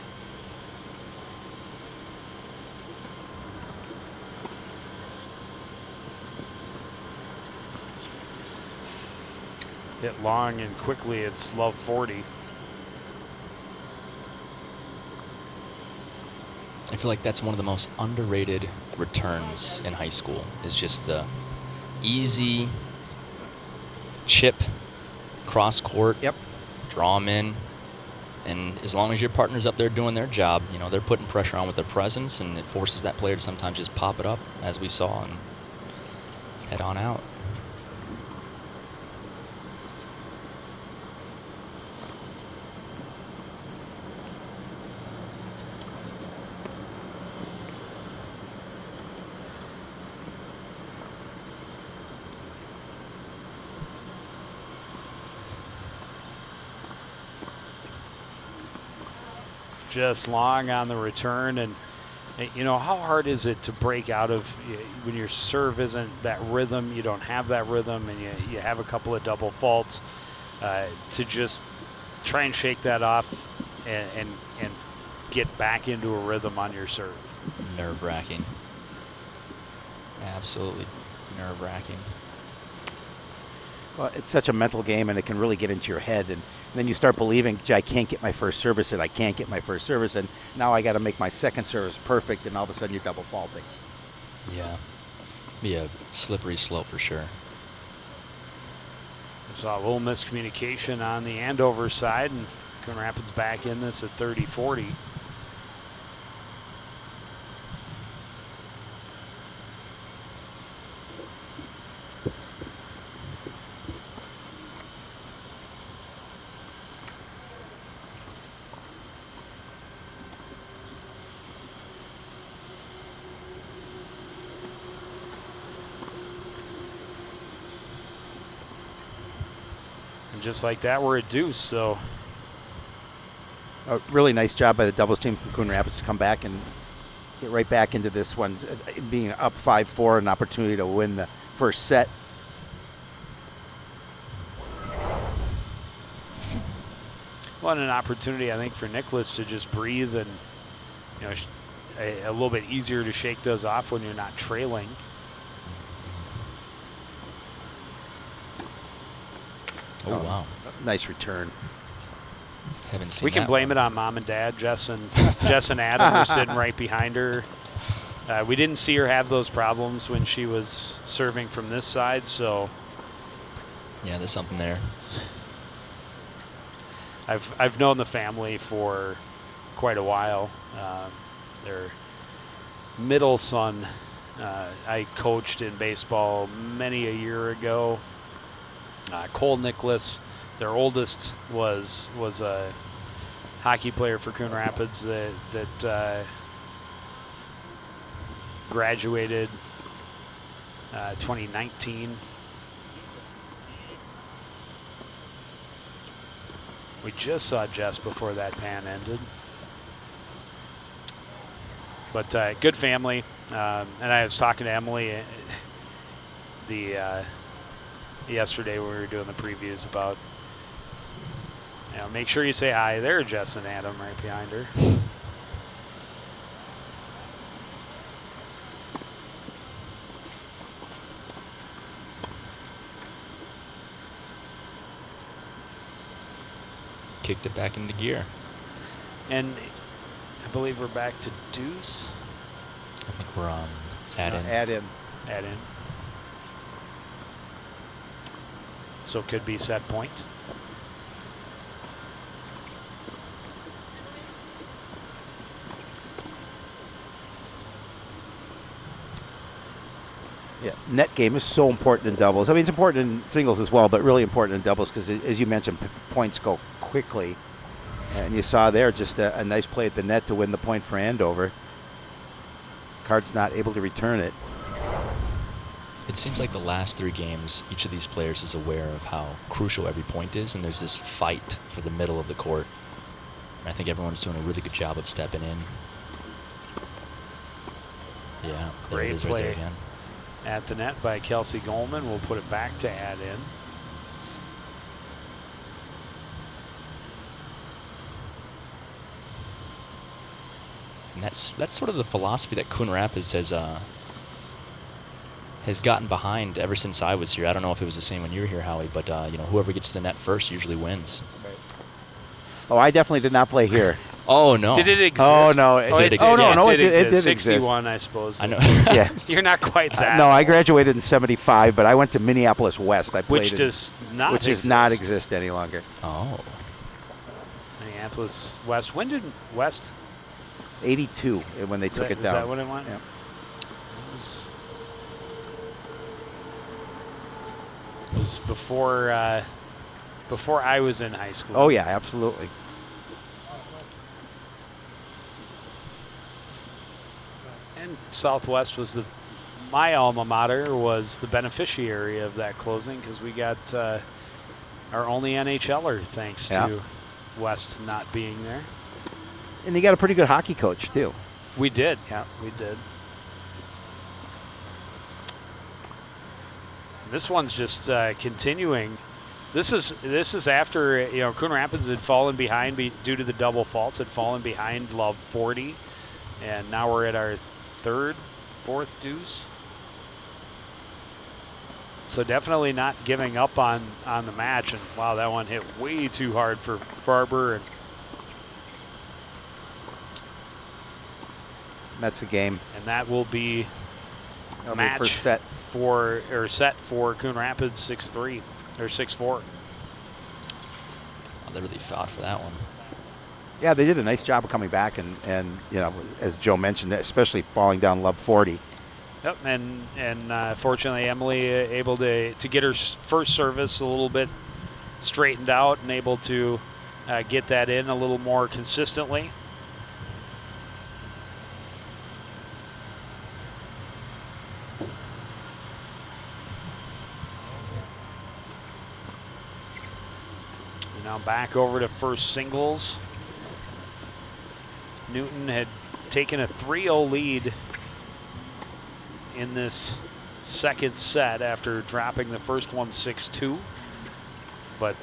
Hit long and quickly, it's love 40. I feel like that's one of the most underrated returns in high school, is just the easy chip, cross court, draw them in. And as long as your partner's up there doing their job, they're putting pressure on with their presence, and it forces that player to sometimes just pop it up, as we saw, and head on out. Just long on the return, and how hard is it to break out of when your serve isn't that rhythm, you don't have that rhythm, and you have a couple of double faults, to just try and shake that off and get back into a rhythm on your serve. Nerve-wracking. Absolutely nerve-wracking. Well, it's such a mental game, and it can really get into your head, and then you start believing, gee, I can't get my first service, and I can't get my first service, and now I got to make my second service perfect, and all of a sudden you're double faulting. Yeah, be a slippery slope for sure. We saw a little miscommunication on the Andover side, and Coon Rapids back in this at 30-40. Just like that, we're at deuce. So A really nice job by the doubles team from Coon Rapids to come back and get right back into this one, being up 5-4, an opportunity to win first set. Well, and an opportunity, I think, for Nicholas to just breathe and, you know, a little bit easier to shake those off when you're not trailing. Oh, wow. Nice return. Haven't seen We can that blame one. it on Mom and Dad. Jess and Adam were sitting right behind her. We didn't see her have those problems when she was serving from this side, so Yeah, there's something there. I've known the family for quite a while. Their middle son, I coached in baseball many a year ago. Cole Nicholas, their oldest, was a hockey player for Coon Rapids that graduated 2019. We just saw Jess before that pan ended. But good family. And I was talking to Emily yesterday when we were doing the previews about, you know, make sure you say hi. There are Jess and Adam right behind her. Kicked it back into gear. And I believe we're back to deuce. I think we're on add in. Add in. Add in. So it could be set point. Yeah, net game is so important in doubles. I mean, it's important in singles as well, but really important in doubles because, as you mentioned, points go quickly. And you saw there just a nice play at the net to win the point for Andover. Card's not able to return it. It seems like the last 3 games, each of these players is aware of how crucial every point is, and there's this fight for the middle of the court. And I think everyone's doing a really good job of stepping in. Yeah, there it Great is right there play again. at the net by Kelsey Goldman. We'll put it back to add in. And that's sort of the philosophy that Coon Rapids has gotten behind ever since I was here. I don't know if it was the same when you were here, Howie, but you know, whoever gets to the net first usually wins. Oh, I definitely did not play here. Oh no! Did it exist? Oh, no, it did exist. Oh, no, Yeah, no, it it did exist. 61, I suppose. I know. Yeah. You're not quite that. No, I graduated in '75, but I went to Minneapolis West. I played Which does not which exist. does not exist any longer. Oh. Minneapolis West. When did West? '82 when they took it down. Is that what it went? Yeah. It was before I was in high school. Oh yeah, absolutely. And Southwest was my alma mater was the beneficiary of that closing because we got our only NHLer thanks to West not being there. And you got a pretty good hockey coach too. We did. Yeah. We did. This one's just continuing. This is after, you know, Coon Rapids had fallen behind due to the double faults, had fallen behind Love 40, and now we're at our fourth deuce. So definitely not giving up on the match. And wow, that one hit way too hard for Farber. And that's the game. And that will be Match first set for Coon Rapids 6-3 or 6-4. Oh, they really fought for that one. Yeah, they did a nice job of coming back and you know, as Joe mentioned, especially falling down Love 40. Yep, and fortunately Emily able to get her first service a little bit straightened out and able to get that in a little more consistently. Now back over to first singles. Newton had taken a 3-0 lead in this second set after dropping the first one 6-2. But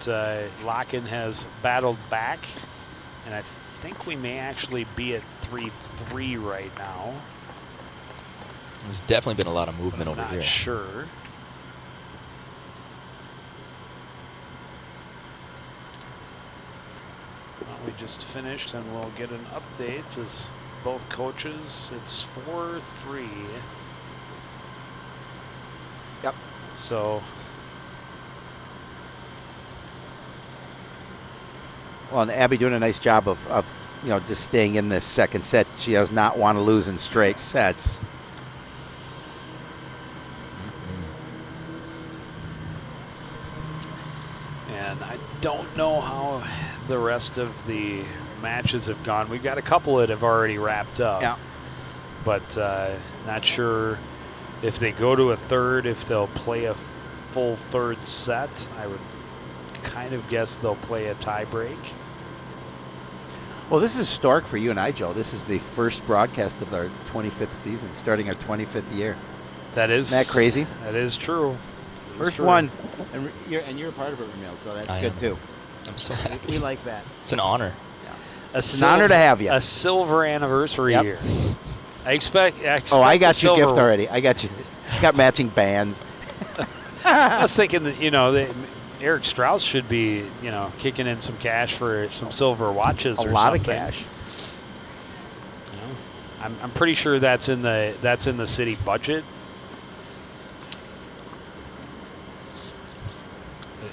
Locken has battled back, and I think we may actually be at 3-3 right now. There's definitely been a lot of movement over Not here. sure. Well, we just finished, and we'll get an update as both coaches. It's 4-3. Yep. So. Well, and Abby doing a nice job of just staying in this second set. She does not want to lose in straight sets. And I don't know how the rest of the matches have gone. We've got a couple that have already wrapped up. Yeah. But not sure if they go to a third, if they'll play a full third set. I would kind of guess they'll play a tie break. Well, this is historic for you and I, Joe. This is the first broadcast of our 25th season, starting our 25th year. Isn't that crazy? That is true. First one, and you're a part of it, Ramil, so that's I good am. too. I'm so happy. We like that. It's an honor. It's an honor to have you. A silver anniversary Yep. year. I expect Oh, I got the you a gift silver- already. I got you. Got matching bands. I was thinking that, Eric Strauss should be, kicking in some cash for some silver watches A or lot something. of cash. I'm pretty sure that's in the city budget.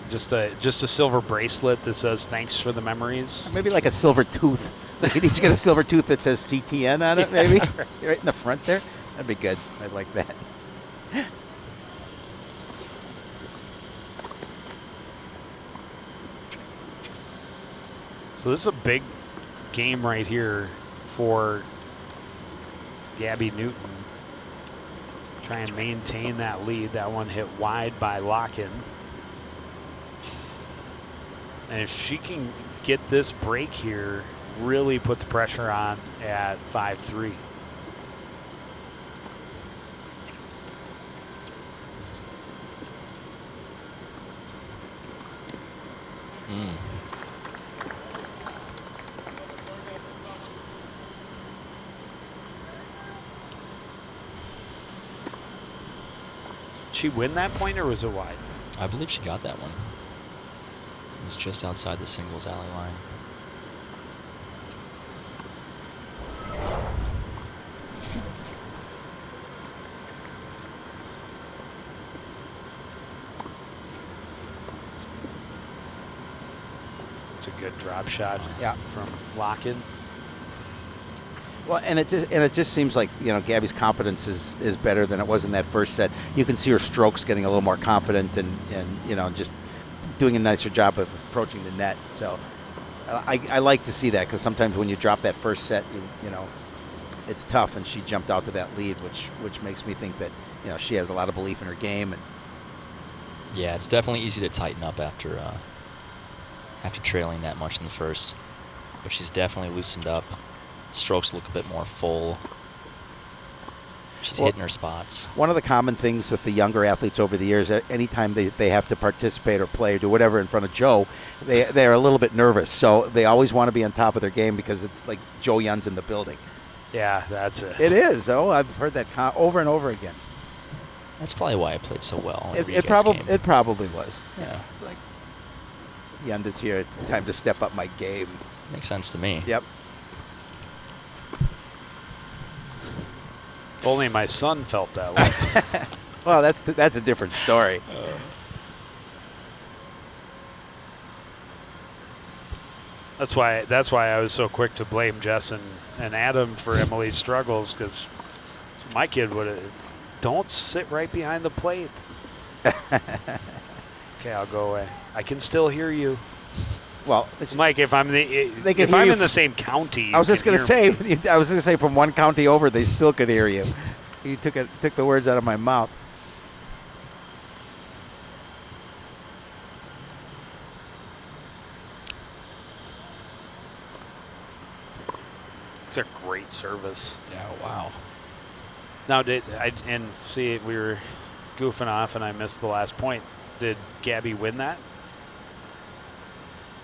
Just a silver bracelet that says "Thanks for the memories." Maybe like a silver tooth. We could each get a silver tooth that says CTN on it, maybe. Right in the front there. That'd be good. I'd like that. So this is a big game right here for Gabby Newton. Try and maintain that lead. That one hit wide by Locken. And if she can get this break here, really put the pressure on at 5-3. Did she win that point, or was it wide? I believe she got that one. It was just outside the singles alley line. It's a good drop shot from Locken. Well, and it just seems like Gabby's confidence is better than it was in that first set. You can see her strokes getting a little more confident and just doing a nicer job of approaching the net. So I like to see that, because sometimes when you drop that first set, it's tough, and she jumped out to that lead, which makes me think that she has a lot of belief in her game. And Yeah, it's definitely easy to tighten up after trailing that much in the first, but she's definitely loosened up. Strokes look a bit more full. She's hitting her spots. One of the common things with the younger athletes over the years, anytime they have to participate or play or do whatever in front of Joe, they're a little bit nervous. So they always want to be on top of their game, because it's like Joe Young's in the building. Yeah, that's it. It is. Oh, I've heard that over and over again. That's probably why I played so well. It probably was. Yeah. It's like, Younda's here. Time to step up my game. Makes sense to me. Yep. If only my son felt that way. Well, that's a different story. That's why I was so quick to blame Jess and Adam for Emily's struggles, because my kid would have. Don't sit right behind the plate. Okay, I'll go away. I can still hear you. Well, Mike, if I'm in the same county, I was just going to say, from one county over, they still could hear you. You took the words out of my mouth. It's a great service. Yeah, wow. Now, we were goofing off and I missed the last point. Did Gabby win that?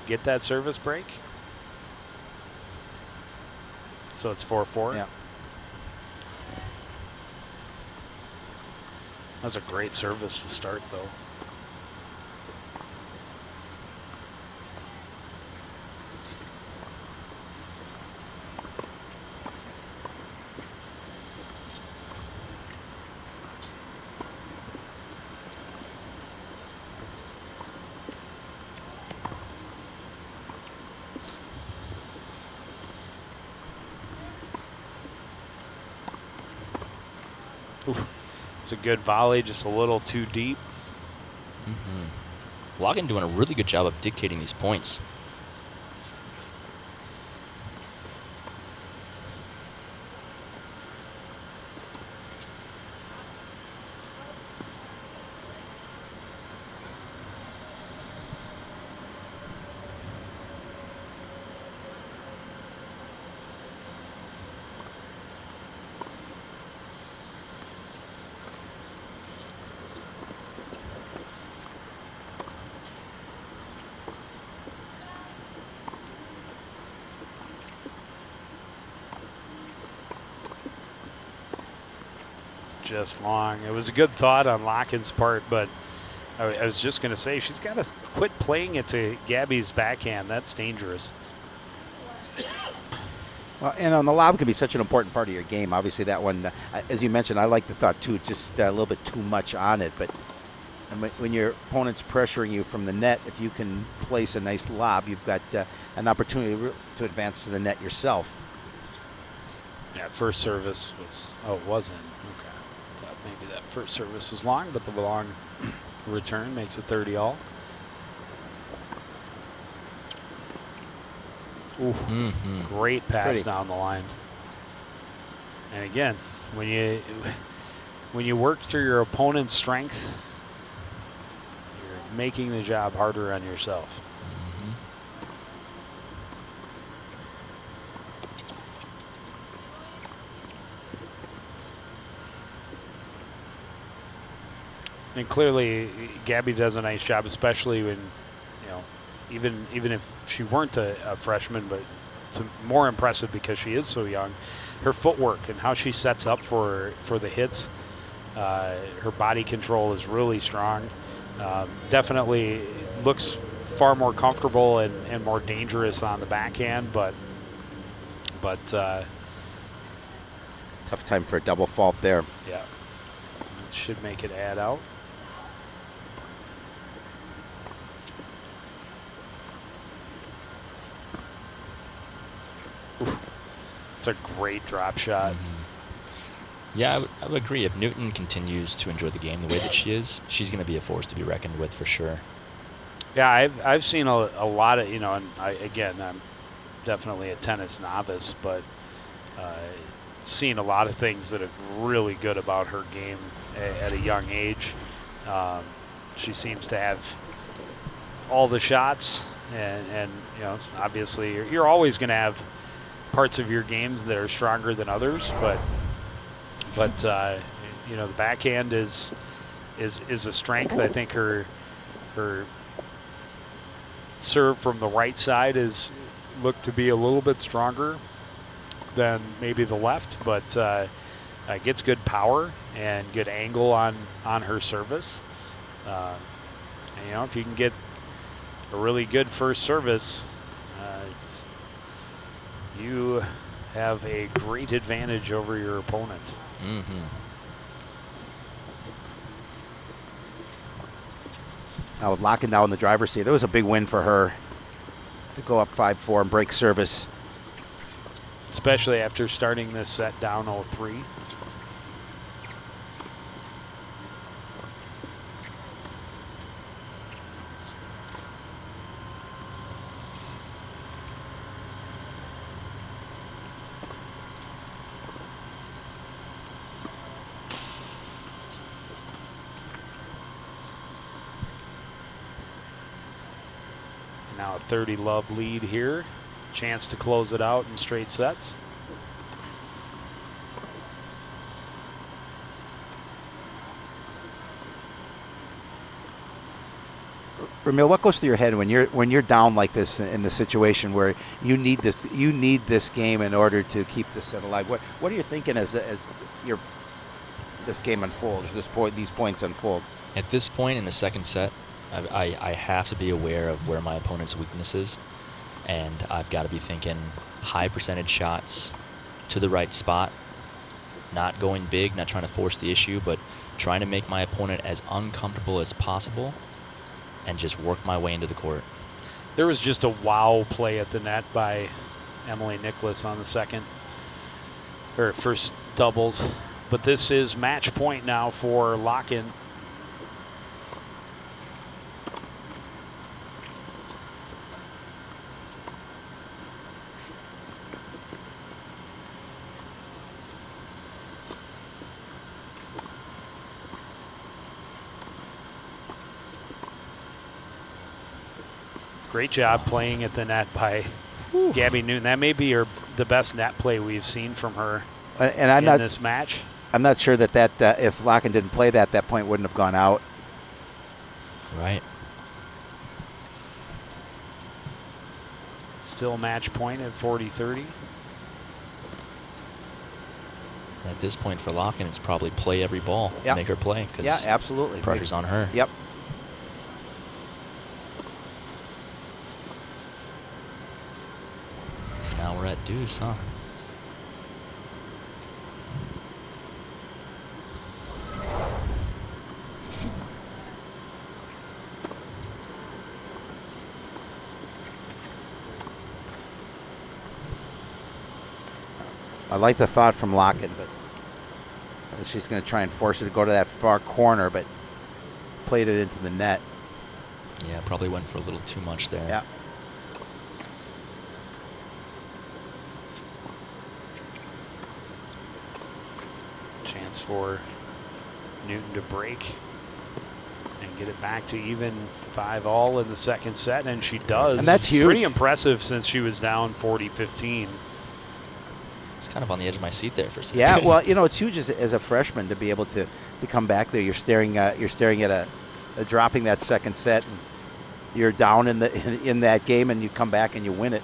Get that service break? So it's 4-4? Yeah. That was a great service to start, though. Oof. It's a good volley, just a little too deep. Logan doing a really good job of dictating these points. Just long. It was a good thought on Locken's part, but I was just going to say she's got to quit playing it to Gabby's backhand. That's dangerous. Well, and on the lob can be such an important part of your game. Obviously, that one, as you mentioned, I like the thought too. Just a little bit too much on it, but when your opponent's pressuring you from the net, if you can place a nice lob, you've got an opportunity to advance to the net yourself. Yeah, first service was, oh, it wasn't. Okay. Thought maybe that first service was long, but the long return makes it 30-all. Ooh, great pass Pretty. down the line. And again, when you work through your opponent's strength, you're making the job harder on yourself. And clearly, Gabby does a nice job, especially when, you know, even if she weren't a freshman, but more impressive because she is so young. Her footwork and how she sets up for the hits, her body control is really strong. Definitely looks far more comfortable and more dangerous on the backhand, but Tough time for a double fault there. yeah, should make it add out. It's a great drop shot. Yeah, I would agree. If Newton continues to enjoy the game the way that she is, she's going to be a force to be reckoned with for sure. Yeah, I've seen a lot of, you know, and I'm definitely a tennis novice, but seen a lot of things that are really good about her game at a young age. She seems to have all the shots, and you know, obviously you're always going to have parts of your games that are stronger than others, but you know, the backhand is a strength. I think her serve from the right side is looked to be a little bit stronger than maybe the left, but gets good power and good angle on her service. And, you know, if you can get a really good first service, you have a great advantage over your opponent. Now with Locken now in the driver's seat, that was a big win for her to go up 5-4 and break service. Especially after starting this set down 0-3. Now a 30-love lead here. Chance to close it out in straight sets. Ramil, what goes through your head when you're down like this in the situation where you need this game in order to keep this set alive? What are you thinking as your this game unfolds, these points unfold? At this point in the second set, I have to be aware of where my opponent's weakness is, and I've got to be thinking high percentage shots to the right spot, not going big, not trying to force the issue, but trying to make my opponent as uncomfortable as possible and just work my way into the court. There was just a wow play at the net by Emily Nicholas on the first doubles. But this is match point now for Locken. Great job playing at the net by Gabby Newton. That may be the best net play we've seen from her in this match. I'm not sure that if Locken didn't play that point wouldn't have gone out. Right. Still match point at 40-30. At this point for Locken, it's probably play every ball, make her play. Yeah, absolutely. Pressure's on her. Yep. So now we're at deuce, huh? I like the thought from Locken, but she's going to try and force her to go to that far corner, but played it into the net. Yeah, probably went for a little too much there. Yeah. Chance for Newton to break and get it back to even 5-all in the second set, and she does. And that's huge. Pretty impressive since she was down 40-15. It's kind of on the edge of my seat there for a second. Yeah, well, it's huge as a freshman to be able to come back there. You're staring at a dropping that second set, and you're down in that game, and you come back and you win it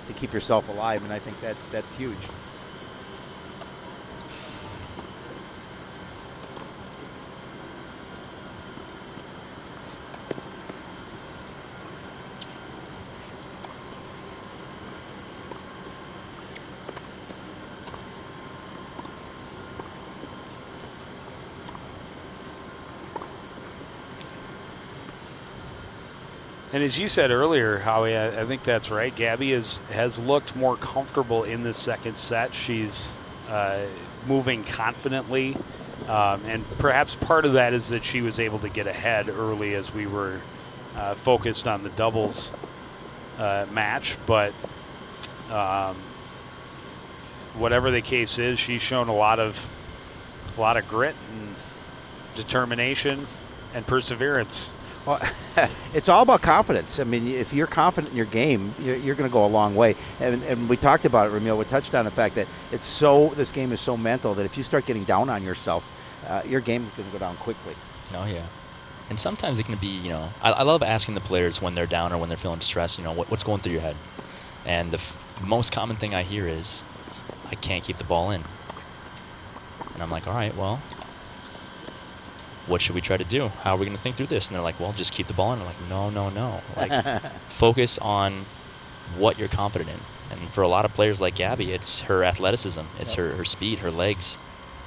to keep yourself alive, and I think that's huge. And as you said earlier, Howie, I think that's right. Gabby has looked more comfortable in the second set. She's moving confidently, and perhaps part of that is that she was able to get ahead early as we were focused on the doubles match. But whatever the case is, she's shown a lot of grit and determination and perseverance. Well, it's all about confidence. I mean, if you're confident in your game, you're going to go a long way. And we talked about it, Ramil. We touched on the fact that this game is so mental that if you start getting down on yourself, your game is going to go down quickly. Oh, yeah. And sometimes it can be, I love asking the players when they're down or when they're feeling stressed, what's going through your head. And the most common thing I hear is, I can't keep the ball in. And I'm like, all right, well, what should we try to do? How are we going to think through this? And they're like, well, just keep the ball in. I'm like, no. Like, focus on what you're confident in. And for a lot of players like Gabby, it's her athleticism. It's her speed, her legs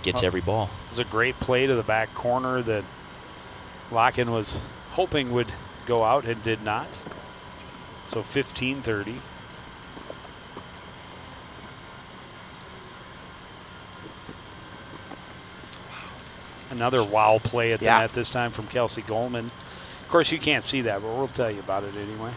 get to every ball. It was a great play to the back corner that Locken was hoping would go out and did not. So 15-30. Another wow play at the net, this time from Kelsey Goldman. Of course, you can't see that, but we'll tell you about it anyway.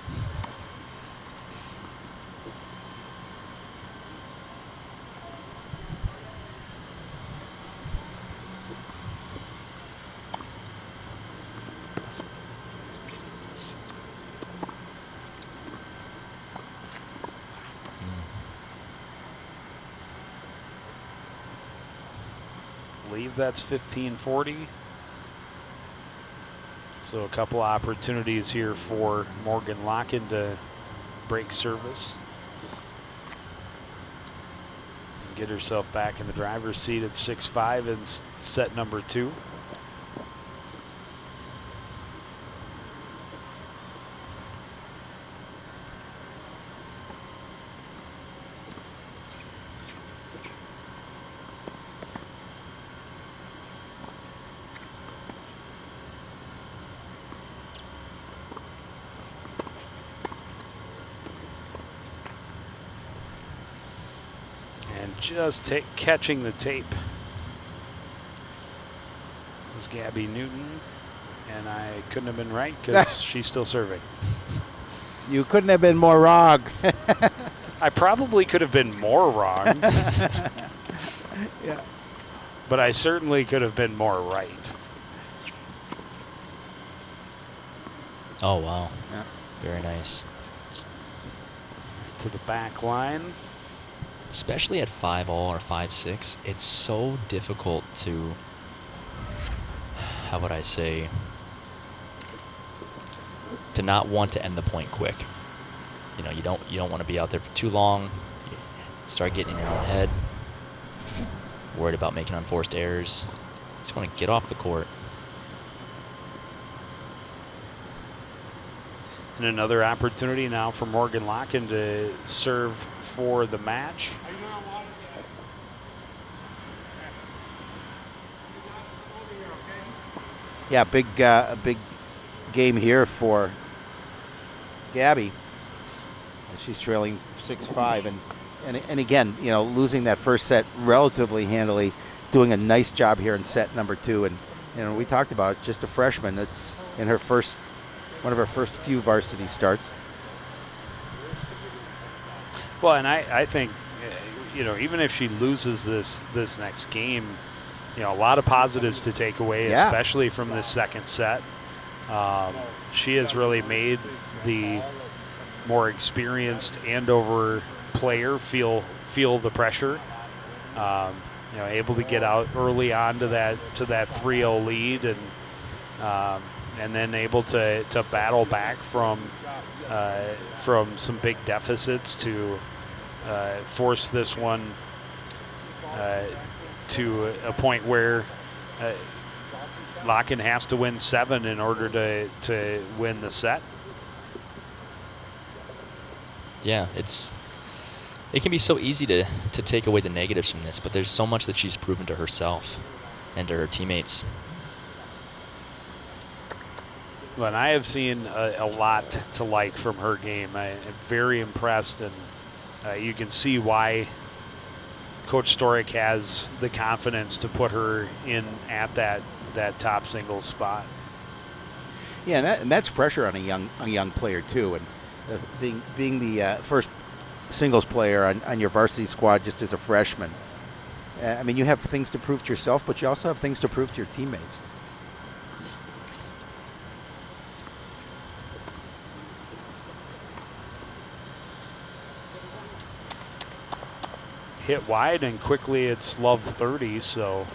That's 15-40. So a couple opportunities here for Morgan Locken to break service and get herself back in the driver's seat at 6-5 in set number 2. Just catching the tape is Gabby Newton, and I couldn't have been right because she's still serving. You couldn't have been more wrong. I probably could have been more wrong, Yeah. but I certainly could have been more right. Oh, wow. Yeah. Very nice. To the back line. Especially at 5-all or 5-6, it's so difficult to, how would I say, to not want to end the point quick. You know, you don't want to be out there for too long. You start getting in your own head, worried about making unforced errors. Just want to get off the court. And another opportunity now for Morgan Locken to serve for the match. Yeah, big game here for Gabby. She's trailing 6-5, and again, you know, losing that first set relatively handily, doing a nice job here in set number 2. And you know, we talked about it, just a freshman. It's in her one of her first few varsity starts. Well, and I think, you know, even if she loses this next game, you know, a lot of positives to take away, Yeah. especially from this second set. She has really made the more experienced Andover player feel the pressure. You know, able to get out early on to that 3-0 lead, and then able to battle back from some big deficits to force this one to a point where Locken has to win 7 in order to win the set. Yeah, it can be so easy to take away the negatives from this, but there's so much that she's proven to herself and to her teammates. Well, and I have seen a lot to like from her game. I'm very impressed, and you can see why Coach Storick has the confidence to put her in at that top singles spot. Yeah, and that's pressure on a young player too, and being the first singles player on your varsity squad just as a freshman. I mean, you have things to prove to yourself, but you also have things to prove to your teammates. Hit wide, and quickly it's love 30, so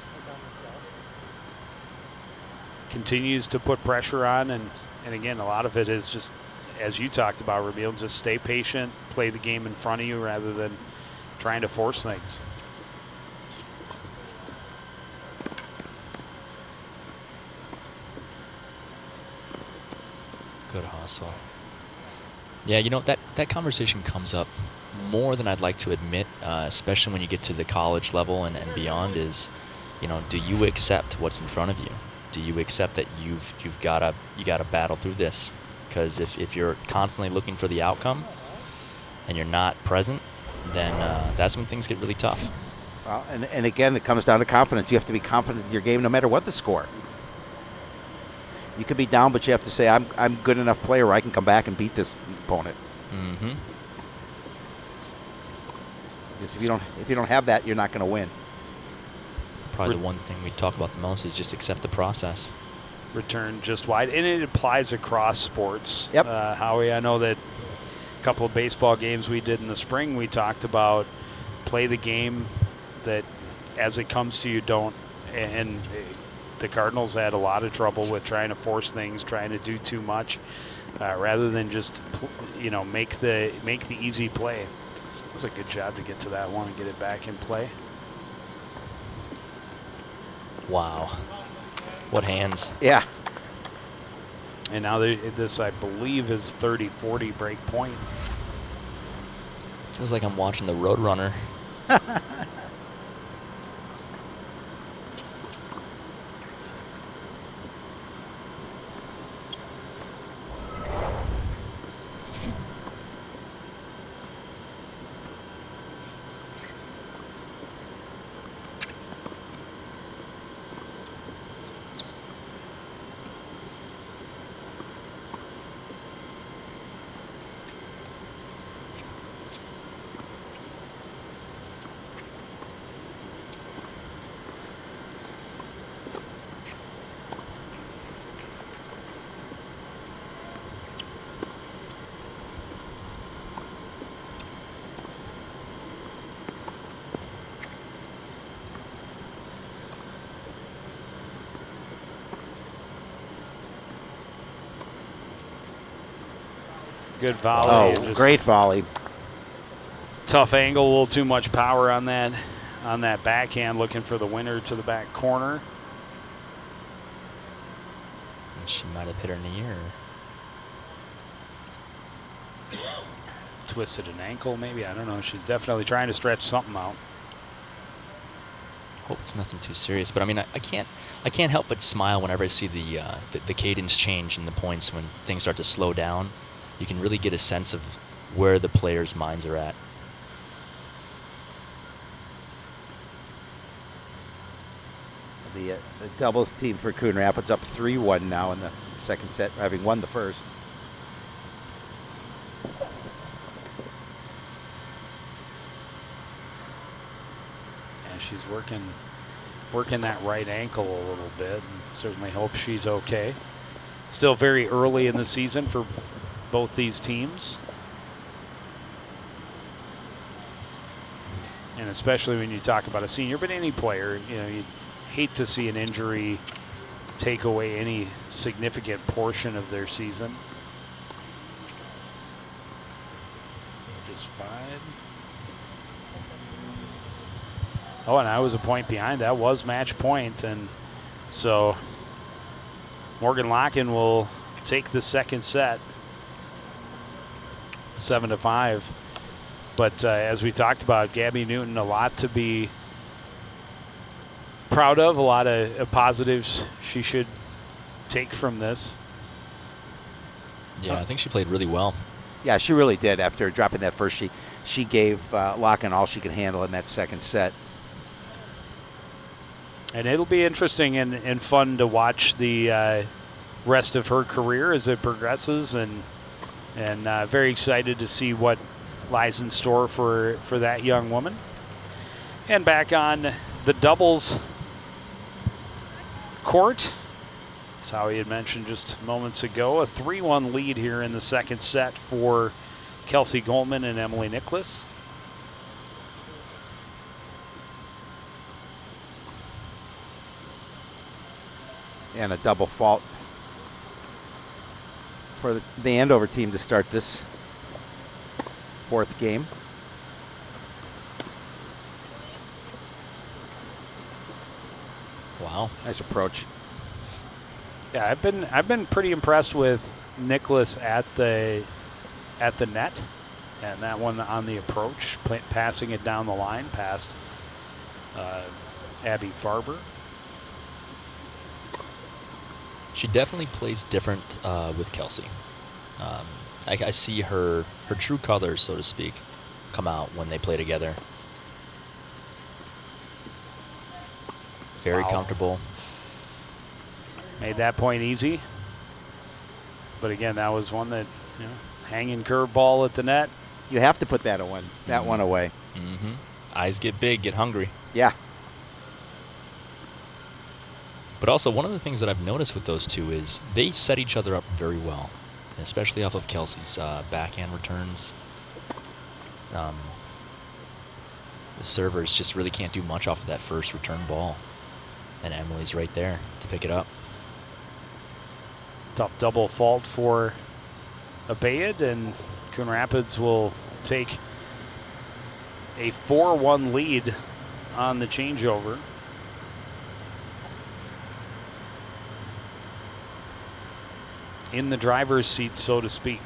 continues to put pressure on, and again, a lot of it is just, as you talked about, Ramil, just stay patient, play the game in front of you rather than trying to force things. Good hustle. Yeah, you know, that conversation comes up more than I'd like to admit, especially when you get to the college level and beyond, is, you know, do you accept what's in front of you? Do you accept that you gotta battle through this? Because if you're constantly looking for the outcome and you're not present, then that's when things get really tough. Well, and again, it comes down to confidence. You have to be confident in your game no matter what the score. You could be down, but you have to say, I'm a good enough player where I can come back and beat this opponent. Mm-hmm. Because if you don't have that, you're not going to win. Probably the one thing we talk about the most is just accept the process. Return just wide, and it applies across sports. Yep. Howie, I know that a couple of baseball games we did in the spring, we talked about play the game that as it comes to you, don't, and the Cardinals had a lot of trouble with trying to force things, trying to do too much, rather than just make the easy play. It was a good job to get to that one and get it back in play. Wow. What hands. Yeah. And now this, I believe, is 30-40 break point. Feels like I'm watching the Roadrunner. Good volley. Oh, great volley. Tough angle, a little too much power on that backhand, looking for the winner to the back corner. She might have hit her knee or Twisted an ankle, maybe. I don't know. She's definitely trying to stretch something out. hope it's nothing too serious. But I mean, I can't help but smile whenever I see the cadence change in the points when things start to slow down. You can really get a sense of where the players' minds are at. The doubles team for Coon Rapids up 3-1 now in the second set, having won the first. And she's working that right ankle a little bit, and certainly hope she's okay. Still very early in the season for both these teams. And especially when you talk about a senior, but any player, you know, you hate to see an injury take away any significant portion of their season. Just fine. Oh, and I was a point behind. That was match point, and so Morgan Locken will take the second set, 7-5. But as we talked about, Gabby Newton, a lot to be proud of, a lot of positives she should take from this. Yeah, I think she played really well. Yeah, she really did. After dropping that first, she gave Locken all she could handle in that second set. And it'll be interesting and fun to watch the rest of her career as it progresses, and very excited to see what lies in store for that young woman. And back on the doubles court, as Howie had mentioned just moments ago, a 3-1 lead here in the second set for Kelsey Goldman and Emily Nicholas. And a double fault for the Andover team to start this fourth game. Wow. Nice approach. Yeah, I've been pretty impressed with Nicholas at the net, and that one on the approach, passing it down the line past Abby Farber. She definitely plays different with Kelsey. I see her true colors, so to speak, come out when they play together. Very comfortable. Made that point easy. But again, that was one that, you know, hanging curveball at the net. You have to put that one away. Mm-hmm. Eyes get big, get hungry. Yeah. But also, one of the things that I've noticed with those two is they set each other up very well, especially off of Kelsey's backhand returns. The servers just really can't do much off of that first return ball. And Emily's right there to pick it up. Tough double fault for Abayed, and Coon Rapids will take a 4-1 lead on the changeover. In the driver's seat, so to speak.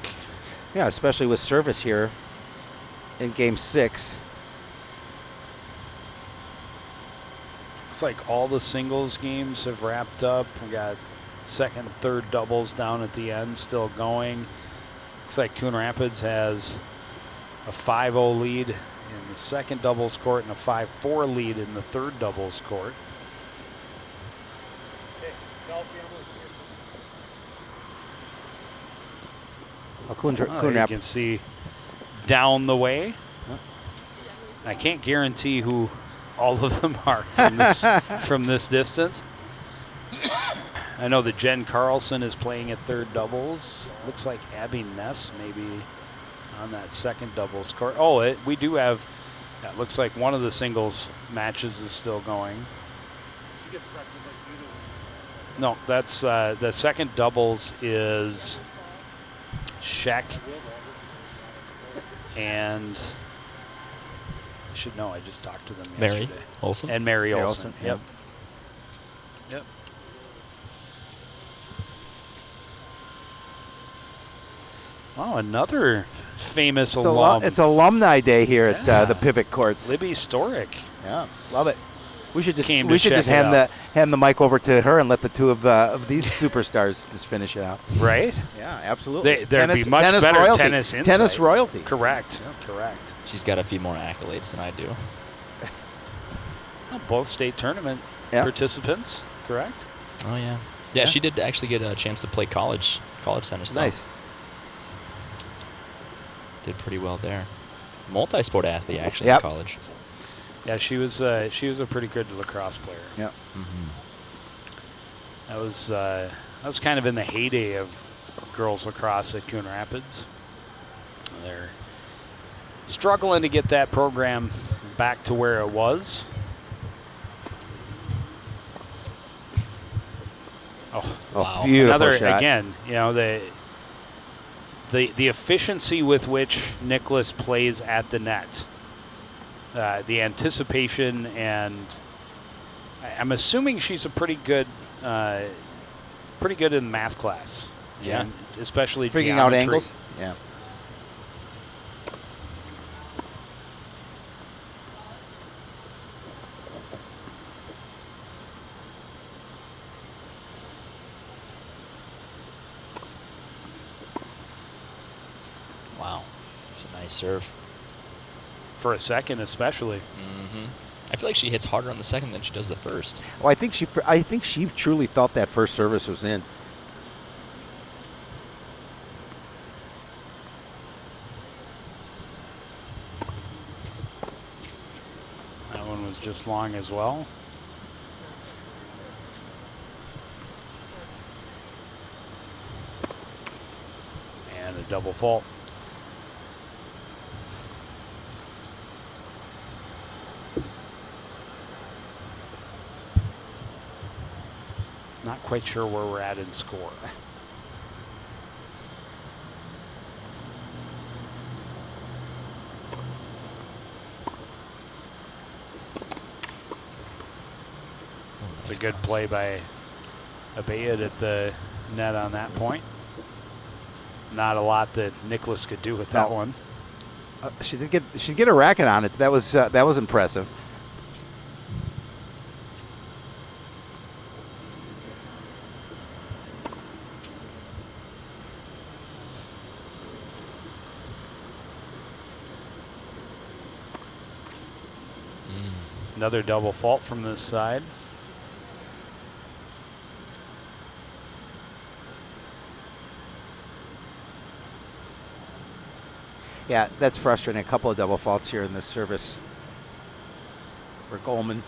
Yeah, especially with service here in Game 6. Looks like all the singles games have wrapped up. We got second, third doubles down at the end still going. Looks like Coon Rapids has a 5-0 lead in the second doubles court and a 5-4 lead in the third doubles court. Well, Coon You can Rapids. see down the way. I can't guarantee who all of them are from this distance. I know that Jen Carlson is playing at third doubles. Looks like Abby Ness maybe on that second doubles court. Oh, we do have, it looks like one of the singles matches is still going. No, that's the second doubles is Sheck and I should know, I just talked to them Mary yesterday. Olson. And Mary Mary Olson. Olson, Yep. Yep. Oh, another famous alum. It's alumni day here at the Pivot Courts. Libby Storick. Yeah, love it. We should just Came to check it hand the mic over to her and let the two of these superstars just finish it out. Right? Yeah, absolutely. There'd be much better royalty. tennis insight. Tennis royalty. Correct. Correct. She's got a few more accolades than I do. Well, both state tournament participants, correct? Oh, yeah. Yeah, she did actually get a chance to play college tennis. Nice. Did pretty well there. Multi-sport athlete, actually, Yep. in college. Yeah, she was a pretty good lacrosse player. Yeah. Mm-hmm. That was kind of in the heyday of girls lacrosse at Coon Rapids. They're struggling to get that program back to where it was. Oh, Wow. Beautiful another shot. again. You know the efficiency with which Nicholas plays at the net, the anticipation, and I'm assuming she's a pretty good in math class. Yeah. And especially Figuring out geometry. angles. Yeah. Wow. It's a nice serve. For a second, especially. Mm-hmm. I feel like she hits harder on the second than she does the first. Well, I think she truly felt that first service was in. That one was just long as well. And a double fault. Not quite sure where we're at in score. It's a good play by Abayed at the net on that point. Not a lot that Nicholas could do with that No. one. She did get a racket on it. That was impressive. Another double fault from this side. Yeah, that's frustrating. A couple of double faults here in this service for Goldman.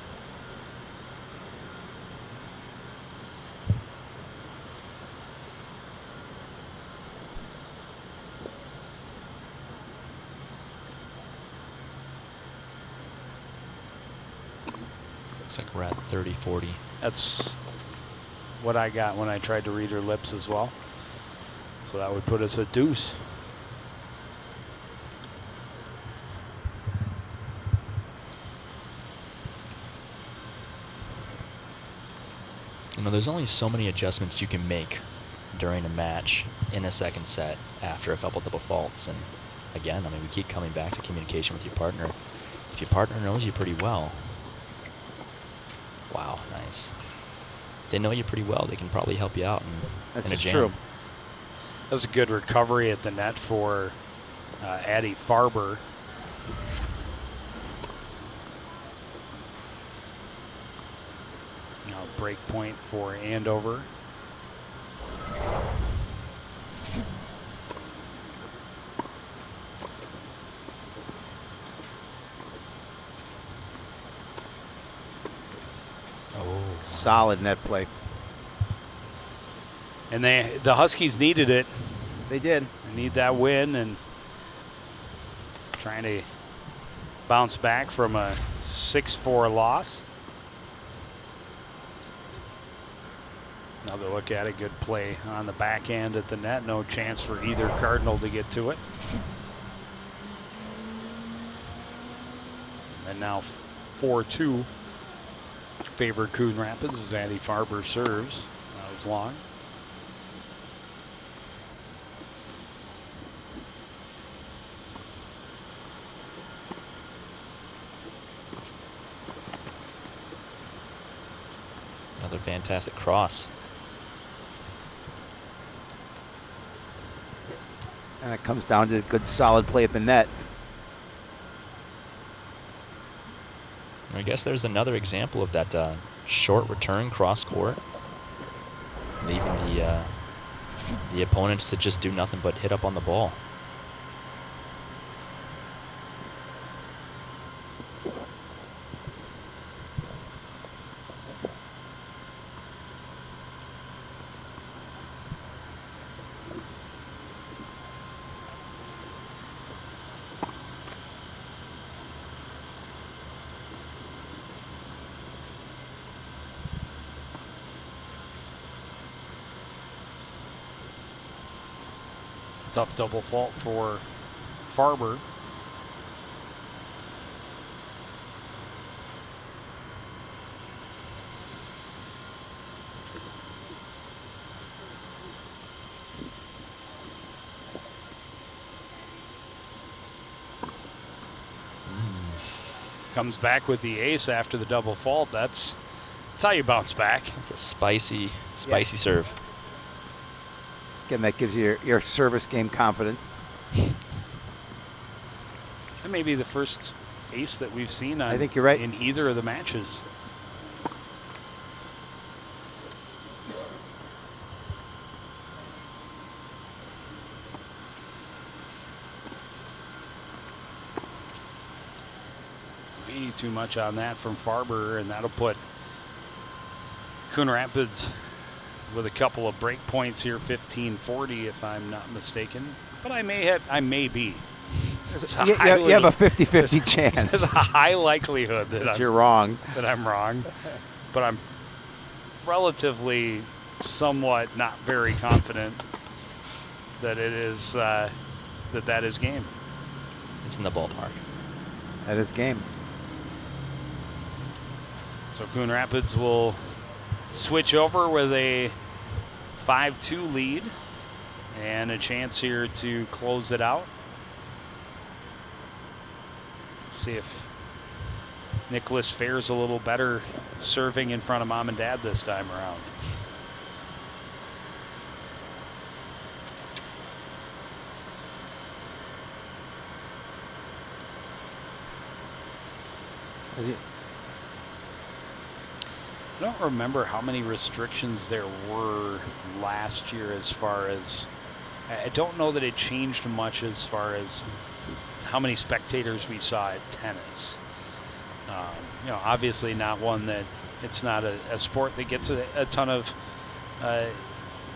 Looks like we're at 30, 40. That's what I got when I tried to read her lips as well. So that would put us at deuce. You know, there's only so many adjustments you can make during a match in a second set after a couple double faults. And again, I mean, we keep coming back to communication with your partner. If your partner knows you pretty well, wow, nice. If they know you pretty well, they can probably help you out in a jam. True. That was a good recovery at the net for Addie Farber. Now break point for Andover. Solid net play. And the Huskies needed it. They did. They need that win, and trying to bounce back from a 6-4 loss. Another look at it. Good play on the backhand at the net. No chance for either Cardinal to get to it. And now 4-2. Favored Coon Rapids as Addie Farber serves. Not as long. Another fantastic cross. And it comes down to good solid play at the net. I guess there's another example of that short return cross court, leaving the opponents to just do nothing but hit up on the ball. Tough double fault for Farber. Comes back with the ace after the double fault. That's how you bounce back. It's a spicy serve. Again, that gives you your service game confidence. That may be the first ace that we've seen on, I think you're right. in either of the matches. Way too much on that from Farber, and that'll put Coon Rapids with a couple of break points here, 15-40 if I'm not mistaken. But I may be. You have a 50-50 chance. There's a high likelihood that you're wrong. That I'm wrong. But I'm relatively somewhat not very confident that it is that is game. It's in the ballpark. That is game. So Coon Rapids will switch over with a 5-2 lead and a chance here to close it out. See if Nicholas fares a little better serving in front of mom and dad this time around. I don't remember how many restrictions there were last year as far as, I don't know that it changed much as far as how many spectators we saw at tennis. Obviously not one that, it's not a sport that gets a ton of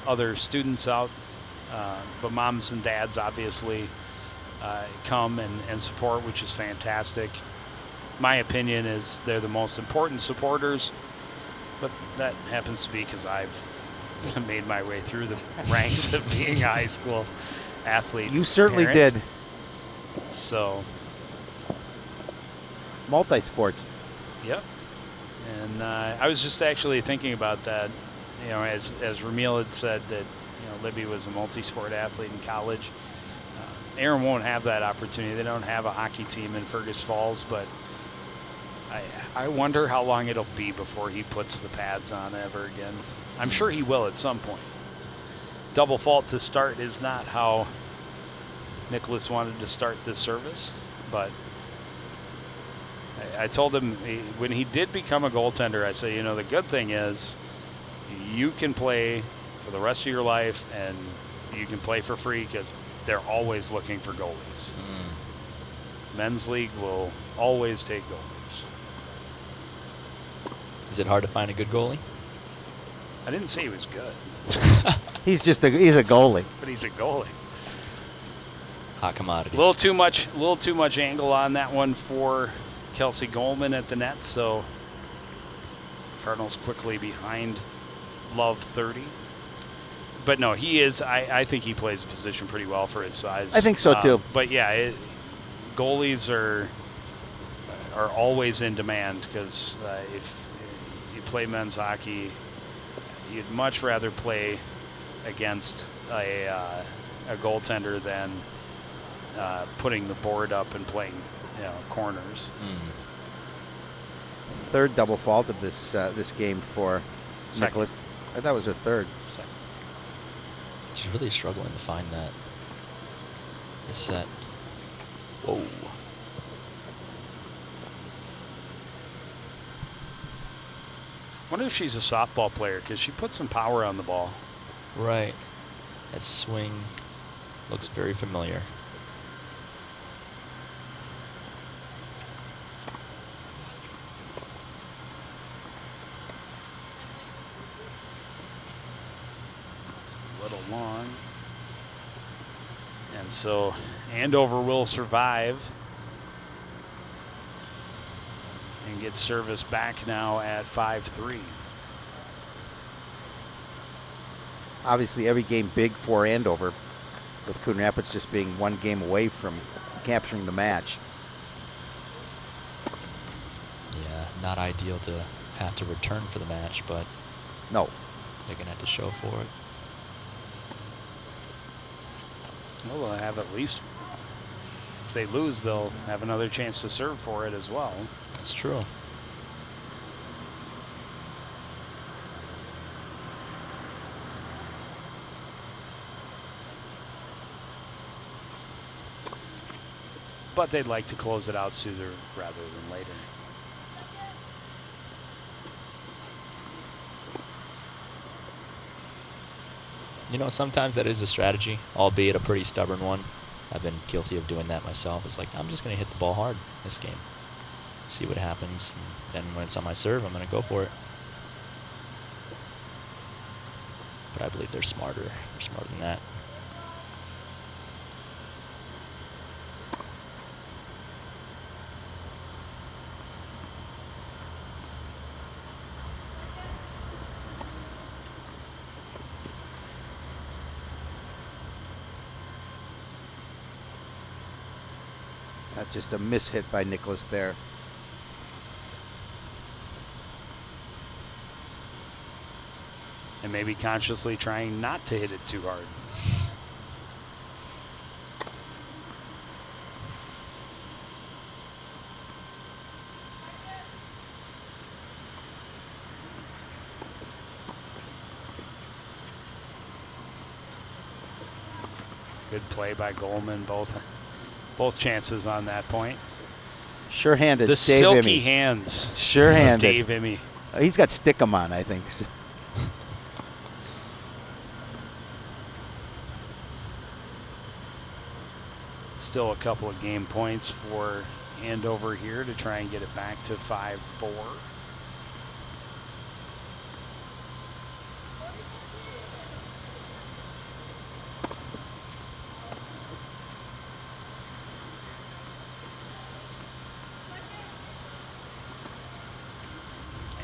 other students out, but moms and dads obviously come and support, which is fantastic. my opinion is they're the most important supporters, but that happens to be because I've made my way through the ranks of being a high school athlete. You certainly parent. did. So, Multi-sports. yep. And I was just actually thinking about that, as Ramil had said that, Libby was a multi-sport athlete in college. Aaron won't have that opportunity. They don't have a hockey team in Fergus Falls, but I wonder how long it'll be before he puts the pads on ever again. I'm sure he will at some point. Double fault to start is not how Nicholas wanted to start this service, but I told him when he did become a goaltender, I said, the good thing is you can play for the rest of your life and you can play for free because they're always looking for goalies. Men's league will always take goalies. Is it hard to find a good goalie? I didn't say he was good, He's a goalie. but he's a goalie. Hot commodity. A little too much angle on that one for Kelsey Goldman at the net, so Cardinals quickly behind Love 30. But no, he is. I think he plays the position pretty well for his size. I think so too. But yeah, goalies are always in demand because if you play men's hockey, you'd much rather play against a goaltender than putting the board up and playing corners. Third double fault of this game for Second. Nicholas. I thought it was her third. She's really struggling to find this set. Whoa. Wonder if she's a softball player because she put some power on the ball. Right. That swing looks very familiar. A little long. And so Andover will survive and get service back now at 5-3. Obviously, every game big for Andover, with Coon Rapids just being one game away from capturing the match. Yeah, not ideal to have to return for the match, but No. they're going to have to show for it. Well, they'll have at least, if they lose, they'll have another chance to serve for it as well. That's true. But they'd like to close it out sooner rather than later. Sometimes that is a strategy, albeit a pretty stubborn one. I've been guilty of doing that myself. It's like, I'm just going to hit the ball hard this game. See what happens. And then when it's on my serve, I'm going to go for it. But I believe they're smarter. They're smarter than that. Just a mishit by Nicholas there. And maybe consciously trying not to hit it too hard. Good play by Goldman, both chances on that point. Sure-handed The Dave silky Imme. hands Sure-handed. of Dave Imme. He's got stick-em on, I think. Still a couple of game points for Andover here to try and get it back to 5-4.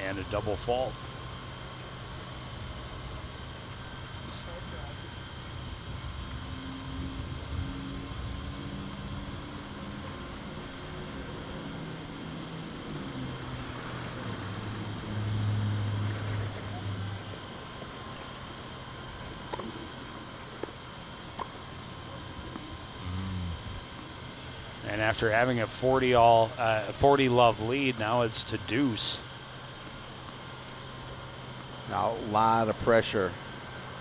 and a double fault. And after having a 40 love lead, now it's to deuce. Now a lot of pressure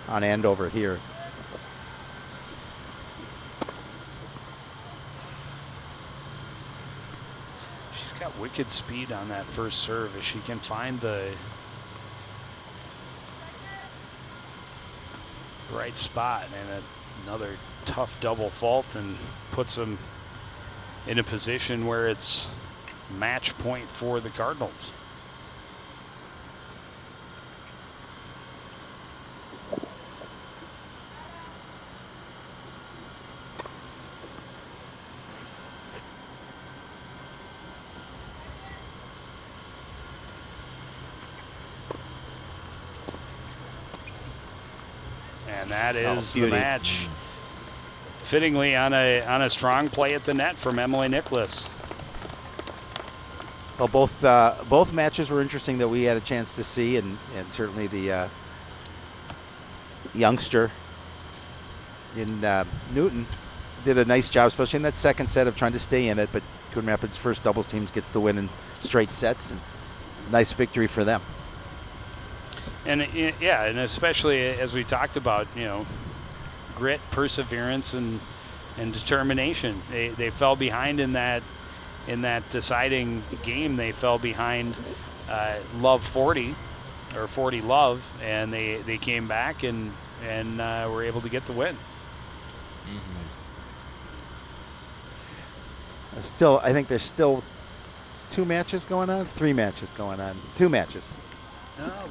on Andover here. She's got wicked speed on that first serve. If she can find the right spot, and another tough double fault, and puts them in a position where it's match point for the Cardinals. And that is the match. Fittingly on a strong play at the net from Emily Nicholas. Well, both matches were interesting that we had a chance to see, and certainly the youngster in Newton did a nice job, especially in that second set of trying to stay in it. But Coon Rapids' first doubles teams gets the win in straight sets, and nice victory for them. And yeah, and especially as we talked about, grit, perseverance, and determination. They fell behind in that deciding game. They fell behind Love 40 or 40 Love, and they came back and were able to get the win. I think there's still 2 matches going on, 3 matches going on, 2 matches.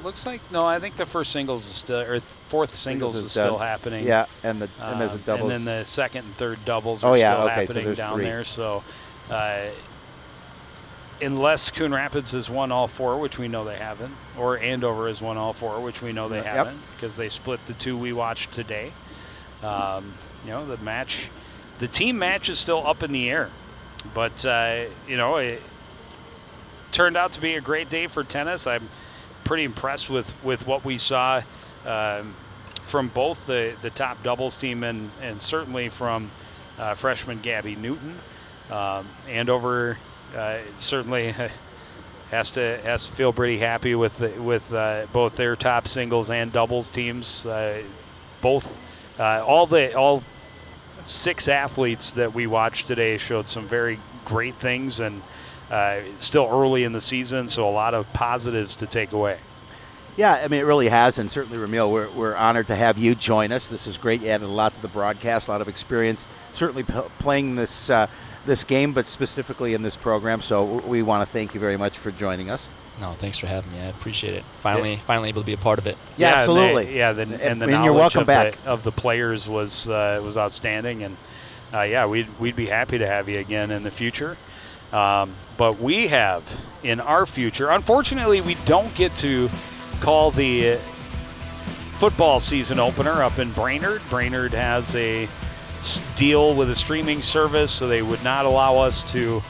Looks like no. I think the first singles is still, or fourth singles is still happening. Yeah, and there's a doubles. And then the second and third doubles are still happening down there. So, unless Coon Rapids has won all 4, which we know they haven't, or Andover has won all 4, which we know they haven't, because they split the 2 we watched today. The team match is still up in the air, but it turned out to be a great day for tennis. I'm pretty impressed with what we saw from both the top doubles team and certainly from freshman Gabby Newton. Andover certainly has to feel pretty happy with both their top singles and doubles teams. All 6 athletes that we watched today showed some very great things, and still early in the season, so a lot of positives to take away. Yeah, I mean, it really has, and certainly, Ramil, we're honored to have you join us. This is great. You added a lot to the broadcast, a lot of experience, certainly playing this game, but specifically in this program, so we want to thank you very much for joining us. No, thanks for having me. I appreciate it. Finally able to be a part of it. Yeah, absolutely. And the you're welcome back. of the players was outstanding, and we'd be happy to have you again in the future. But we have in our future, unfortunately, we don't get to call the football season opener up in Brainerd. Brainerd has a deal with a streaming service, so they would not allow us to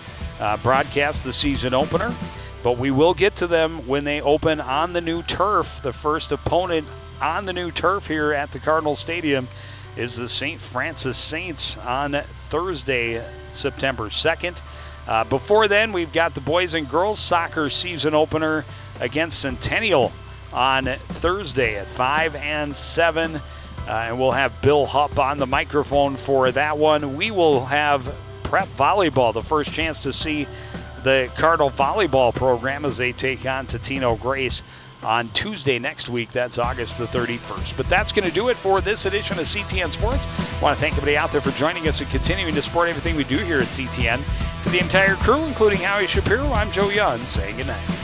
broadcast the season opener. But we will get to them when they open on the new turf. The first opponent on the new turf here at the Cardinal Stadium is the St. Francis Saints on Thursday, September 2nd. Before then, we've got the boys and girls soccer season opener against Centennial on Thursday at 5 and 7. And we'll have Bill Hupp on the microphone for that one. We will have prep volleyball, the first chance to see the Cardinal volleyball program as they take on Totino Grace on Tuesday next week. That's August the 31st. But that's going to do it for this edition of CTN Sports. I want to thank everybody out there for joining us and continuing to support everything we do here at CTN. For the entire crew, including Howie Shapiro, I'm Joe Young, saying goodnight.